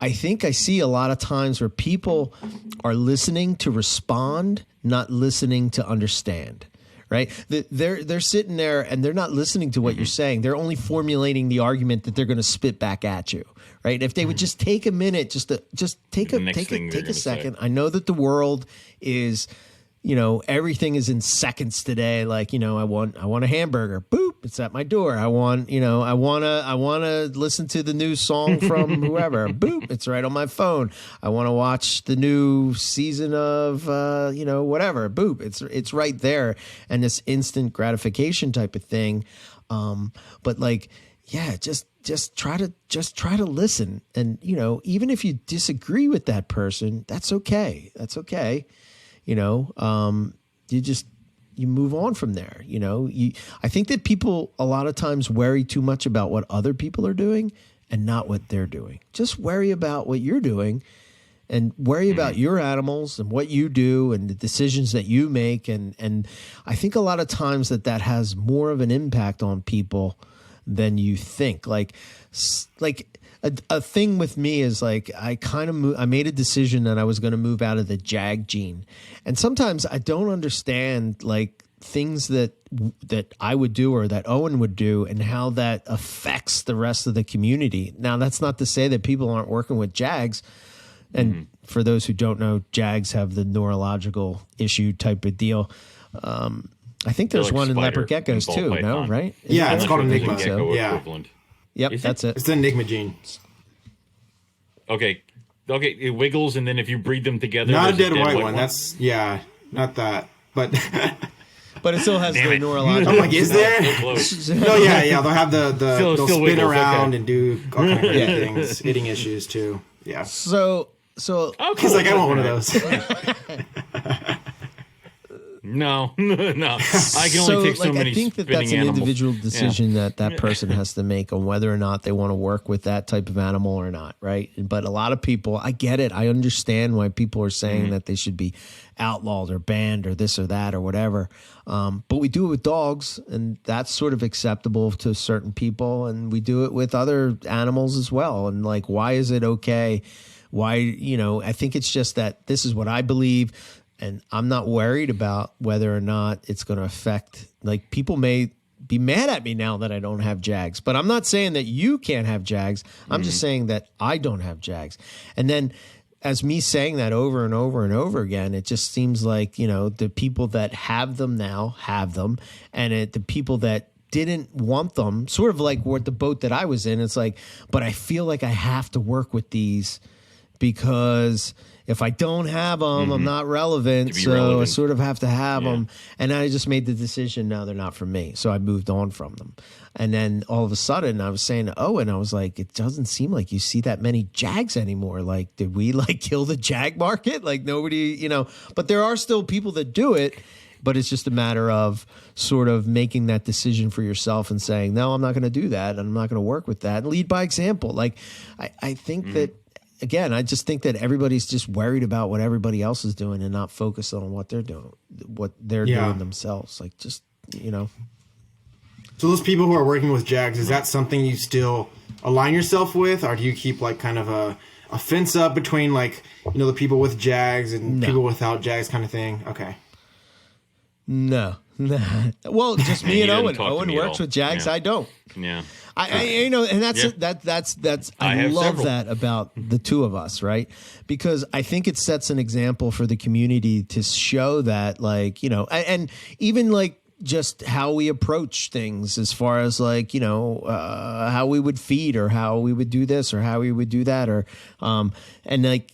I think I see a lot of times where people are listening to respond, not listening to understand, right? They're sitting there and they're not listening to what you're saying. They're only formulating the argument that they're going to spit back at you, right? If they would just take a minute, just take a second. I know that the world is, everything is in seconds today. Like, I want a hamburger. Boop, it's at my door. I want to listen to the new song from whoever. Boop, it's right on my phone. I want to watch the new season of whatever. Boop, it's right there. And this instant gratification type of thing. But like, yeah, just try to listen. And, even if you disagree with that person, that's okay. That's okay. You move on from there. I think that people a lot of times worry too much about what other people are doing and not what they're doing. Just worry about what you're doing and worry about your animals and what you do and the decisions that you make. And I think a lot of times that has more of an impact on people than you think. Like a thing with me is like I made a decision that I was going to move out of the jag gene. And sometimes I don't understand like things that I would do or that Owen would do and how that affects the rest of the community. Now, that's not to say that people aren't working with jags. And for those who don't know, jags have the neurological issue type of deal. I think there's like one in leopard geckos too, python. No, right? Yeah, it's called enigma. Yeah. Yep, that's it. It's the enigma gene. Okay, it wiggles, and then if you breed them together, not a dead white one. That's not that, but but it still has the neurological. I'm like, is there? No, yeah. They'll have they'll spin wiggles, around and do all kind of crazy things, eating issues too. Yeah. So he's like, I want one of those. No. I can only take so many. I think that's an individual decision that person has to make on whether or not they want to work with that type of animal or not, right? But a lot of people, I get it. I understand why people are saying that they should be outlawed or banned or this or that or whatever. But we do it with dogs, and that's sort of acceptable to certain people, and we do it with other animals as well. And like, why is it okay? Why, I think it's just that this is what I believe. And I'm not worried about whether or not it's going to affect, like, people may be mad at me now that I don't have jags, but I'm not saying that you can't have jags. I'm just saying that I don't have jags. And then as me saying that over and over and over again, it just seems like, the people that have them now have them. And the people that didn't want them, sort of like what the boat that I was in, it's like, but I feel like I have to work with these because if I don't have them, I'm not relevant. So I sort of have to have them. And I just made the decision, no, they're not for me. So I moved on from them. And then all of a sudden I was saying to Owen, I was like, it doesn't seem like you see that many jags anymore. Like, did we like kill the jag market? Like nobody, but there are still people that do it. But it's just a matter of sort of making that decision for yourself and saying, no, I'm not going to do that. I'm not going to work with that. And lead by example. Like, I think that, again, I just think that everybody's just worried about what everybody else is doing and not focused on what they're doing, doing themselves. Like, just, So those people who are working with jags, is that something you still align yourself with? Or do you keep like kind of a fence up between like, the people with jags and people without jags kind of thing? Okay. No. Well, just me and Owen. Owen works with jags. I don't. Yeah. And that's I love several. That about the two of us, right? Because I think it sets an example for the community to show that, like, and even like just how we approach things as far as like, how we would feed or how we would do this or how we would do that or, and like,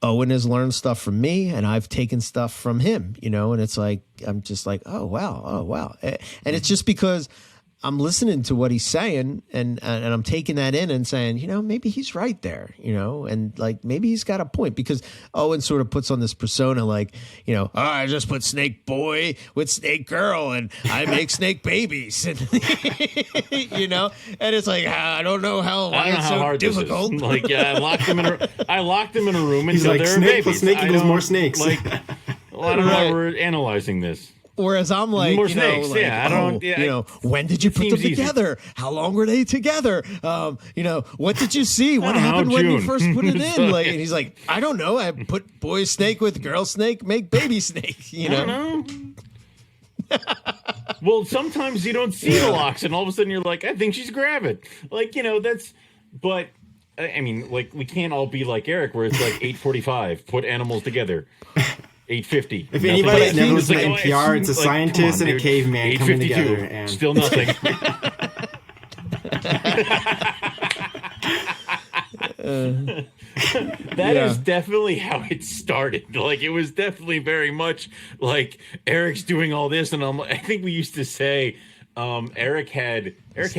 Owen has learned stuff from me and I've taken stuff from him, and it's like, I'm just like, oh, wow. And it's just because I'm listening to what he's saying and I'm taking that in and saying, maybe he's right there, and like, maybe he's got a point because Owen sort of puts on this persona like, I just put snake boy with snake girl and I make snake babies. And, and it's like, I don't know why it's so hard difficult. Like, I locked them in a room and he's like, snake plus snake equals more snakes. Like, I don't know how we're analyzing this. Whereas I'm like, more snakes. Like, I don't. When did you put them together? Easy. How long were they together? What did you see? What happened when you first put it in? Like, and he's like, I don't know. I put boy snake with girl snake, make baby snake. I don't know. Well, sometimes you don't see the locks, and all of a sudden you're like, I think she's gravid. Like, that's. But I mean, like, we can't all be like Eric, where it's like 8:45, put animals together. 8:50. If anybody's never listened to like, NPR, it's a scientist and a caveman coming together. And still nothing. That is definitely how it started. Like, it was definitely very much like Eric's doing all this, and I think we used to say Eric had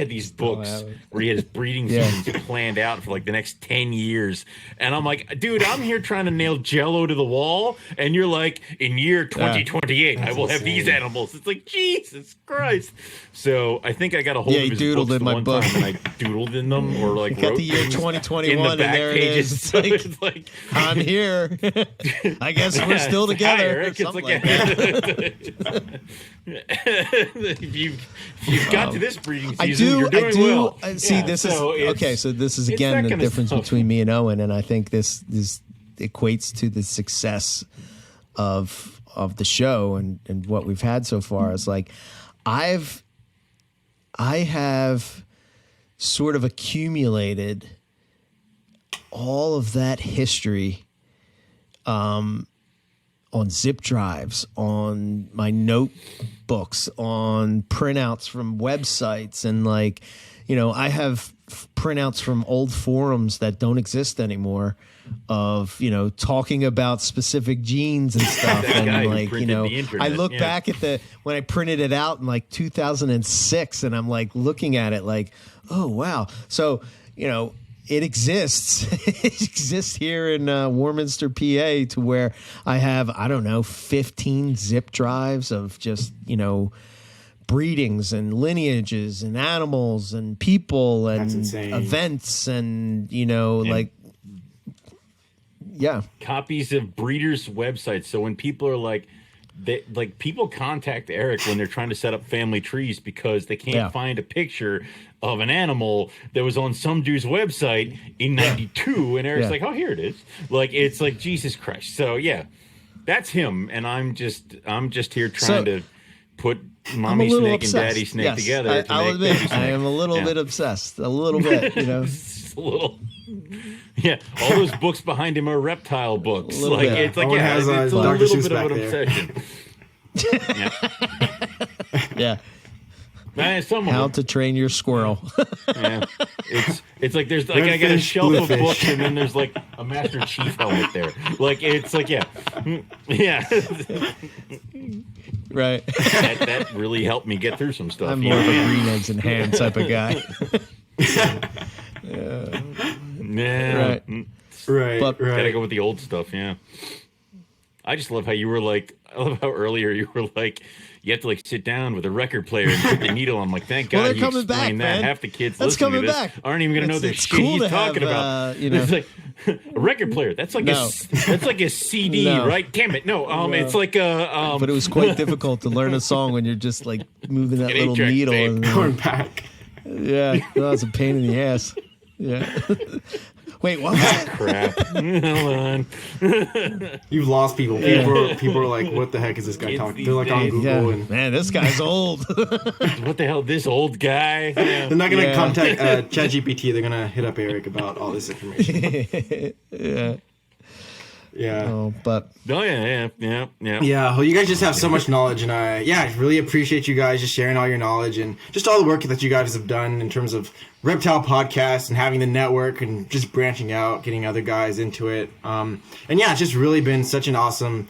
these books where he had his breeding seasons planned out for like the next 10 years. And I'm like, dude, I'm here trying to nail Jello to the wall. And you're like, in year 2028, I will have these animals. It's like, Jesus Christ. So I think I got a hold of his books in my one book. time, and I doodled in them or like Got wrote the year things 2021 in the back and there pages. it is. So it's like, I'm here. I guess we're still it's like, hi, together. Eric. It's Something like, that. if you've got to this breeding season, I do. you're doing well. See, Yeah, this so is it's- okay. So this is it's again that the kind of difference stuff. between me and Owen, and I think this equates to the success of the show and what we've had so far. Is like I have sort of accumulated all of that history on zip drives, on my notebooks, on printouts from websites. And like, I have printouts from old forums that don't exist anymore of, talking about specific genes and stuff. That guy And who like, printed the internet, I look back at when I printed it out in like 2006 and I'm like looking at it like, oh, wow. So, it exists. It exists here in Warminster, PA, to where I have, 15 zip drives of just, breedings and lineages and animals and people and events and, like, yeah. Copies of breeders' websites. So when people are like, people contact Eric when they're trying to set up family trees because they can't find a picture of an animal that was on some dude's website in 92. And Eric's like, oh, here it is. Like, it's like, Jesus Christ. So yeah, that's him. And I'm just here trying to put mommy snake and daddy snake together. I'll admit, I am a little bit obsessed. A little bit, Just a little. Yeah, all those books behind him are reptile books. Little Like bit. it's like Owen has it's a Dr. little Seuss bit of an back obsession. yeah. Some of How them. to Train Your Squirrel. Yeah. It's like there's like I got a Redfish, shelf of bluefish. books and then there's like a Master Chief helmet there. Like it's like yeah. Right. that really helped me get through some stuff. I'm you more know? of a green eggs and ham type of guy. Yeah. Right, But- Gotta go with the old stuff, yeah. I just love how you were like, I love how earlier you were like, you have to like sit down with a record player and put the needle on. I'm like, thank God Well, they're you coming explained back, that. man. Half the kids That's listening to coming this back. aren't even going to know the It's shit cool he's to talking have, about. you know. It's like a record player. That's like No. that's like a CD, No. right? Damn it. No, it's like a But it was quite difficult to learn a song when you're just like moving that An little 8-track needle. tape. And, Going back. yeah, that was a pain in the ass. Yeah. Wait, what was that? crap. Hold on. You've lost people. People are like, what the heck is this guy Kids talking? these They're like on days. Google Yeah. and Man, this guy's old. What the hell? This old guy? Yeah. they're not gonna Yeah. contact ChatGPT. They're gonna hit up Eric about all this information. Yeah. Yeah. Oh, but Oh yeah. Yeah, well, you guys just have so much knowledge, and I really appreciate you guys just sharing all your knowledge and just all the work that you guys have done in terms of Reptile Podcast and having the network and just branching out, getting other guys into it. And yeah, it's just really been such an awesome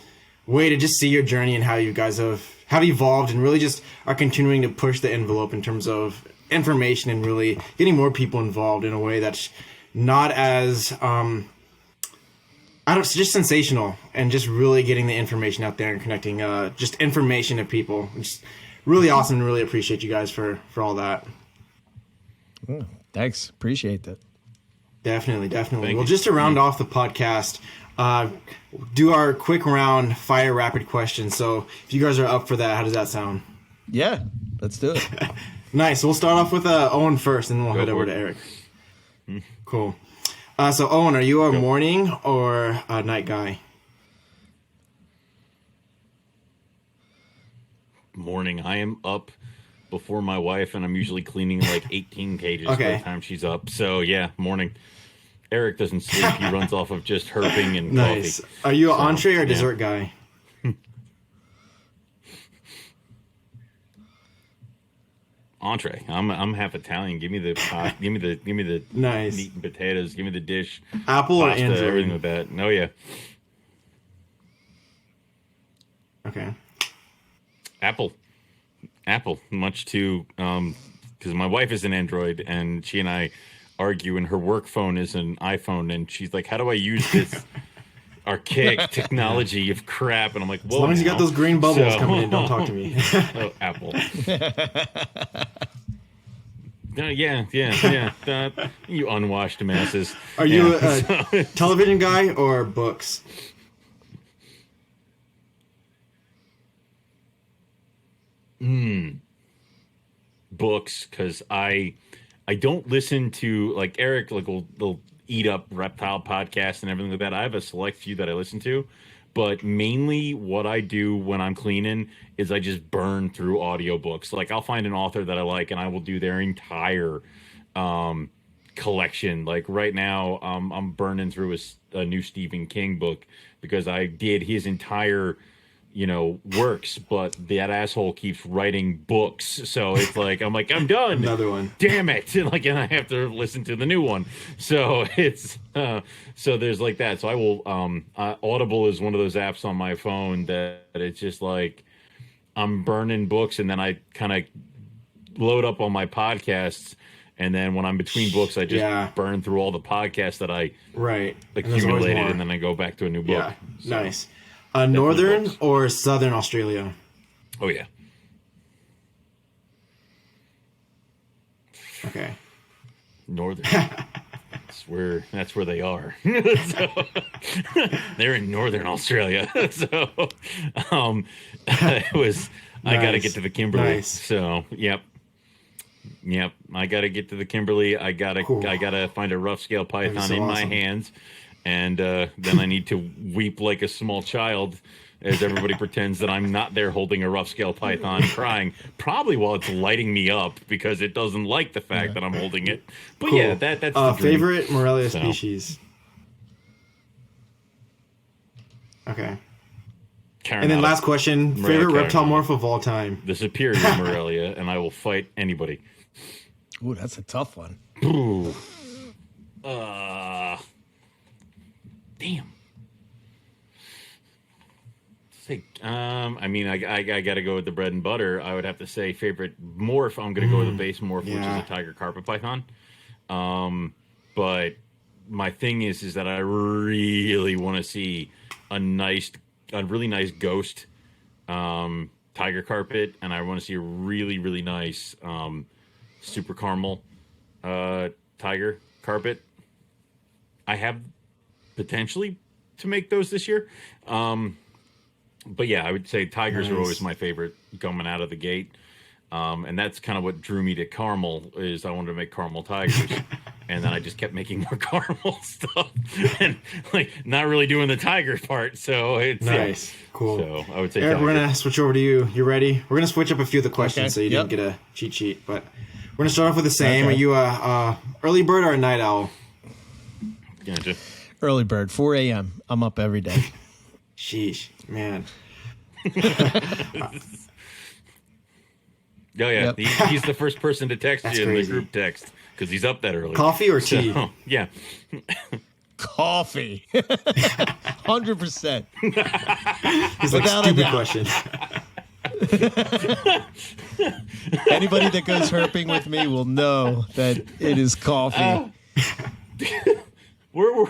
way to just see your journey and how you guys have evolved and really just are continuing to push the envelope in terms of information and really getting more people involved in a way that's not as just sensational and just really getting the information out there and connecting just information to people. It's really awesome and really appreciate you guys for all that. thanks. Appreciate that. Definitely. Thank Well, you. just to round off the podcast, do our quick round fire rapid questions. So if you guys are up for that, how does that sound? Yeah, let's do it. Nice. We'll start off with Owen first, and then we'll head for over it. to Eric. Cool. So Owen, are you a morning or a night guy? morning. I am up before my wife, and I'm usually cleaning like 18 cages by the time she's up. So yeah, morning. Eric doesn't sleep. He runs off of just herping and Nice. coffee. Are you an entree or dessert guy? Entree. I'm half Italian. Give me the give me the Nice. meat and potatoes. Give me the dish. Apple or Pasta, Android? everything with that. Oh yeah. Okay. Apple. Much to because my wife is an Android and she and I argue, and her work phone is an iPhone, and she's like, "How do I use this archaic technology of crap?" And I'm like, "Whoa!" As long as you got those green bubbles So- coming in, don't talk to me. Oh, Apple. Yeah. You unwashed masses. Are you Yeah. a television guy or books? Books, because I don't listen to, like, Eric like will eat up Reptile podcasts and everything like that. I have a select few that I listen to, but mainly what I do when I'm cleaning is I just burn through audiobooks. Like, I'll find an author that I like and I will do their entire collection. Like right now, I'm burning through a new Stephen King book because I did his entire works, but that asshole keeps writing books. So it's like, I'm done. Another one. Damn it. And I have to listen to the new one. So it's, so there's like that. So I will, Audible is one of those apps on my phone that it's just like, I'm burning books and then I kind of load up on my podcasts. And then when I'm between books, I just burn through all the podcasts that I accumulated, and then I go back to a new book. Yeah, So, nice. Northern books. or Southern Australia? Oh yeah. Okay. Northern. That's where they are. So, they're in Northern Australia. So it was I got to get to the Kimberley. Nice. So yep. I got to get to the Kimberley. I gotta find a rough scale python so in my awesome. hands, and then I need to weep like a small child as everybody pretends that I'm not there holding a rough scale python, crying probably while it's lighting me up because it doesn't like the fact that I'm holding it. But Cool. yeah, that's the dream. Favorite Morelia So. species. Okay. Carinata, And then last question: Morelia favorite reptile carinata. morph of all time? the superior Morelia, and I will fight anybody. Ooh, that's a tough one. Ooh. Damn. Say, I mean, I got to go with the bread and butter. I would have to say favorite morph. I'm going to go with the base morph, which is a tiger carpet python. But my thing is that I really want to see a really nice ghost tiger carpet, and I want to see a really, really nice super caramel tiger carpet. I have potentially to make those this year. But yeah, I would say tigers are always my favorite coming out of the gate. And that's kind of what drew me to caramel is I wanted to make caramel tigers. And then I just kept making more caramel stuff and like not really doing the tiger part. So it's Nice. Cool. So I would say Eric, tiger. we're gonna switch over to you. You ready? We're gonna switch up a few of the questions Okay. so you Yep. didn't get a cheat sheet. But we're gonna start off with the same. Okay. Are you a early bird or a night owl? Gotcha. Early bird, 4 a.m. I'm up every day. Sheesh, man. Oh yeah, Yep. he's the first person to text That's you in crazy. the group text because he's up that early. Coffee or tea? So, yeah. Coffee. 100%. He's like, Without a stupid doubt. question. Anybody that goes herping with me will know that it is coffee. Where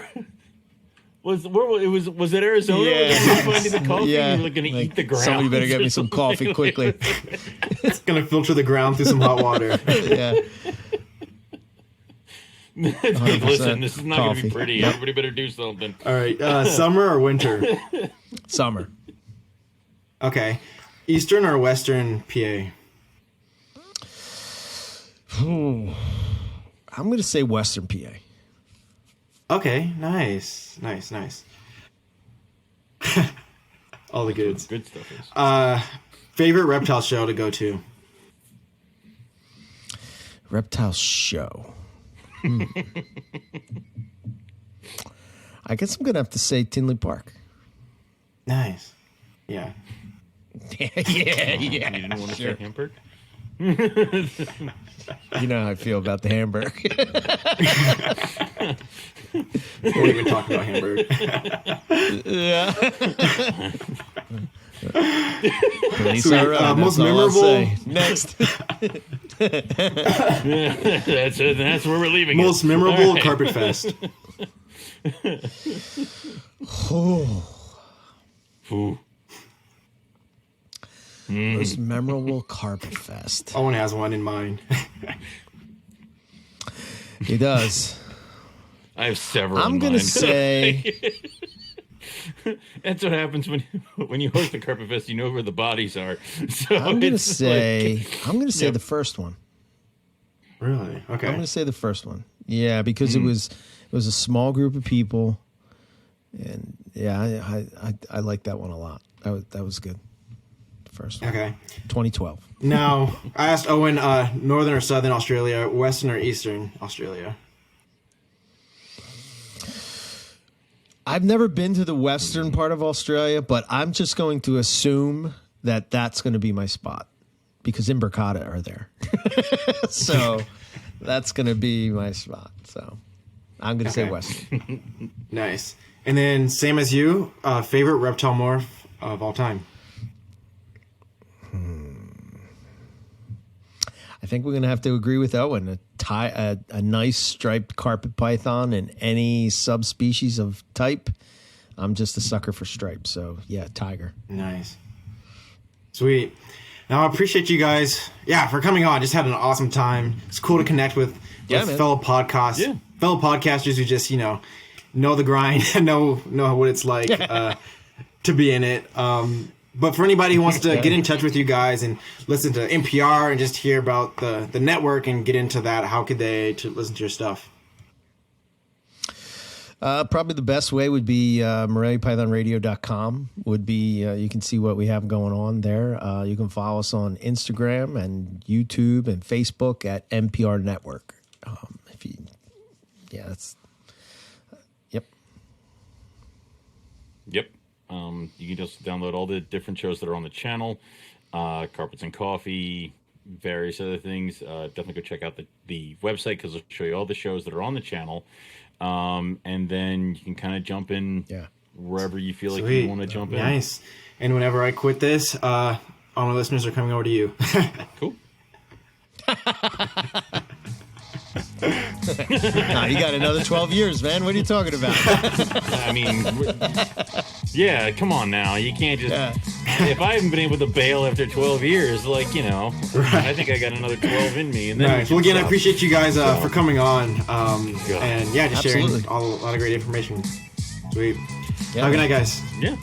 was it Arizona? Yeah. Where you finding the coffee? Yeah. You were going to Like, eat the ground. somebody better get me or some something. coffee quickly. It's gonna filter the ground through some hot water. Yeah. Listen, this is not going to be coffee. pretty. Yep. Everybody better do something. All right, summer or winter? Summer. Okay, Eastern or Western PA? I'm going to say Western PA. Okay, nice. All the goods. Good stuff is. Favorite reptile show to go to? Reptile show. I guess I'm gonna have to say Tinley Park. Nice. Yeah. yeah. You didn't want to say Hamburg? You know how I feel about the Hamburg. We won't even talk about Hamburg. Yeah. Police Sweet. are right. Most That's all I'll memorable- say. Next. That's where we're leaving Most it. memorable All right. Carpet Fest. Ooh. Most memorable Carpet Fest. Owen has one in mind. He does. I have several. I'm in gonna mind. say. That's what happens when you host a Carpet Fest. You know where the bodies are. So I'm gonna it's say. I'm gonna say Yeah. the first one. Really? I'm Okay. gonna say the first one. Yeah, because it was a small group of people, and yeah, I like that one a lot. That was good. The first one. Okay. 2012. Now, I asked Owen, Northern or Southern Australia, Western or Eastern Australia? I've never been to the western part of Australia, but I'm just going to assume that that's going to be my spot because Imbricata are there. So that's going to be my spot. So I'm going to say Okay. western. Nice. And then, same as you, favorite reptile morph of all time? I think we're going to have to agree with Owen. A nice striped carpet python in any subspecies of type. I'm just a sucker for stripes. So, yeah, tiger. Nice. Sweet. Now, I appreciate you guys, for coming on. Just had an awesome time. It's cool to connect with man. fellow podcasters who just, know the grind and know what it's like to be in it. But for anybody who wants to get in touch with you guys and listen to NPR and just hear about the network and get into that, how could they to listen to your stuff? Probably the best way would be MoreliaPythonRadio.com. Would be you can see what we have going on there. You can follow us on Instagram and YouTube and Facebook at NPR Network. Yep. Yep. You can just download all the different shows that are on the channel, Carpets and Coffee, various other things. Definitely go check out the website because it'll show you all the shows that are on the channel. And then you can kind of jump in wherever you feel like Sweet. you want to jump in. Nice. And whenever I quit this, all my listeners are coming over to you. Cool. You got another 12 years, man. What are you talking about? I mean, yeah, come on now. You can't just... If I haven't been able to bail after 12 years, I think I got another 12 in me. And then Nice. Well, again, I appreciate you guys for coming on. And just Absolutely. sharing a lot of great information. Sweet. Yeah, Have a good man. night, guys. Yeah.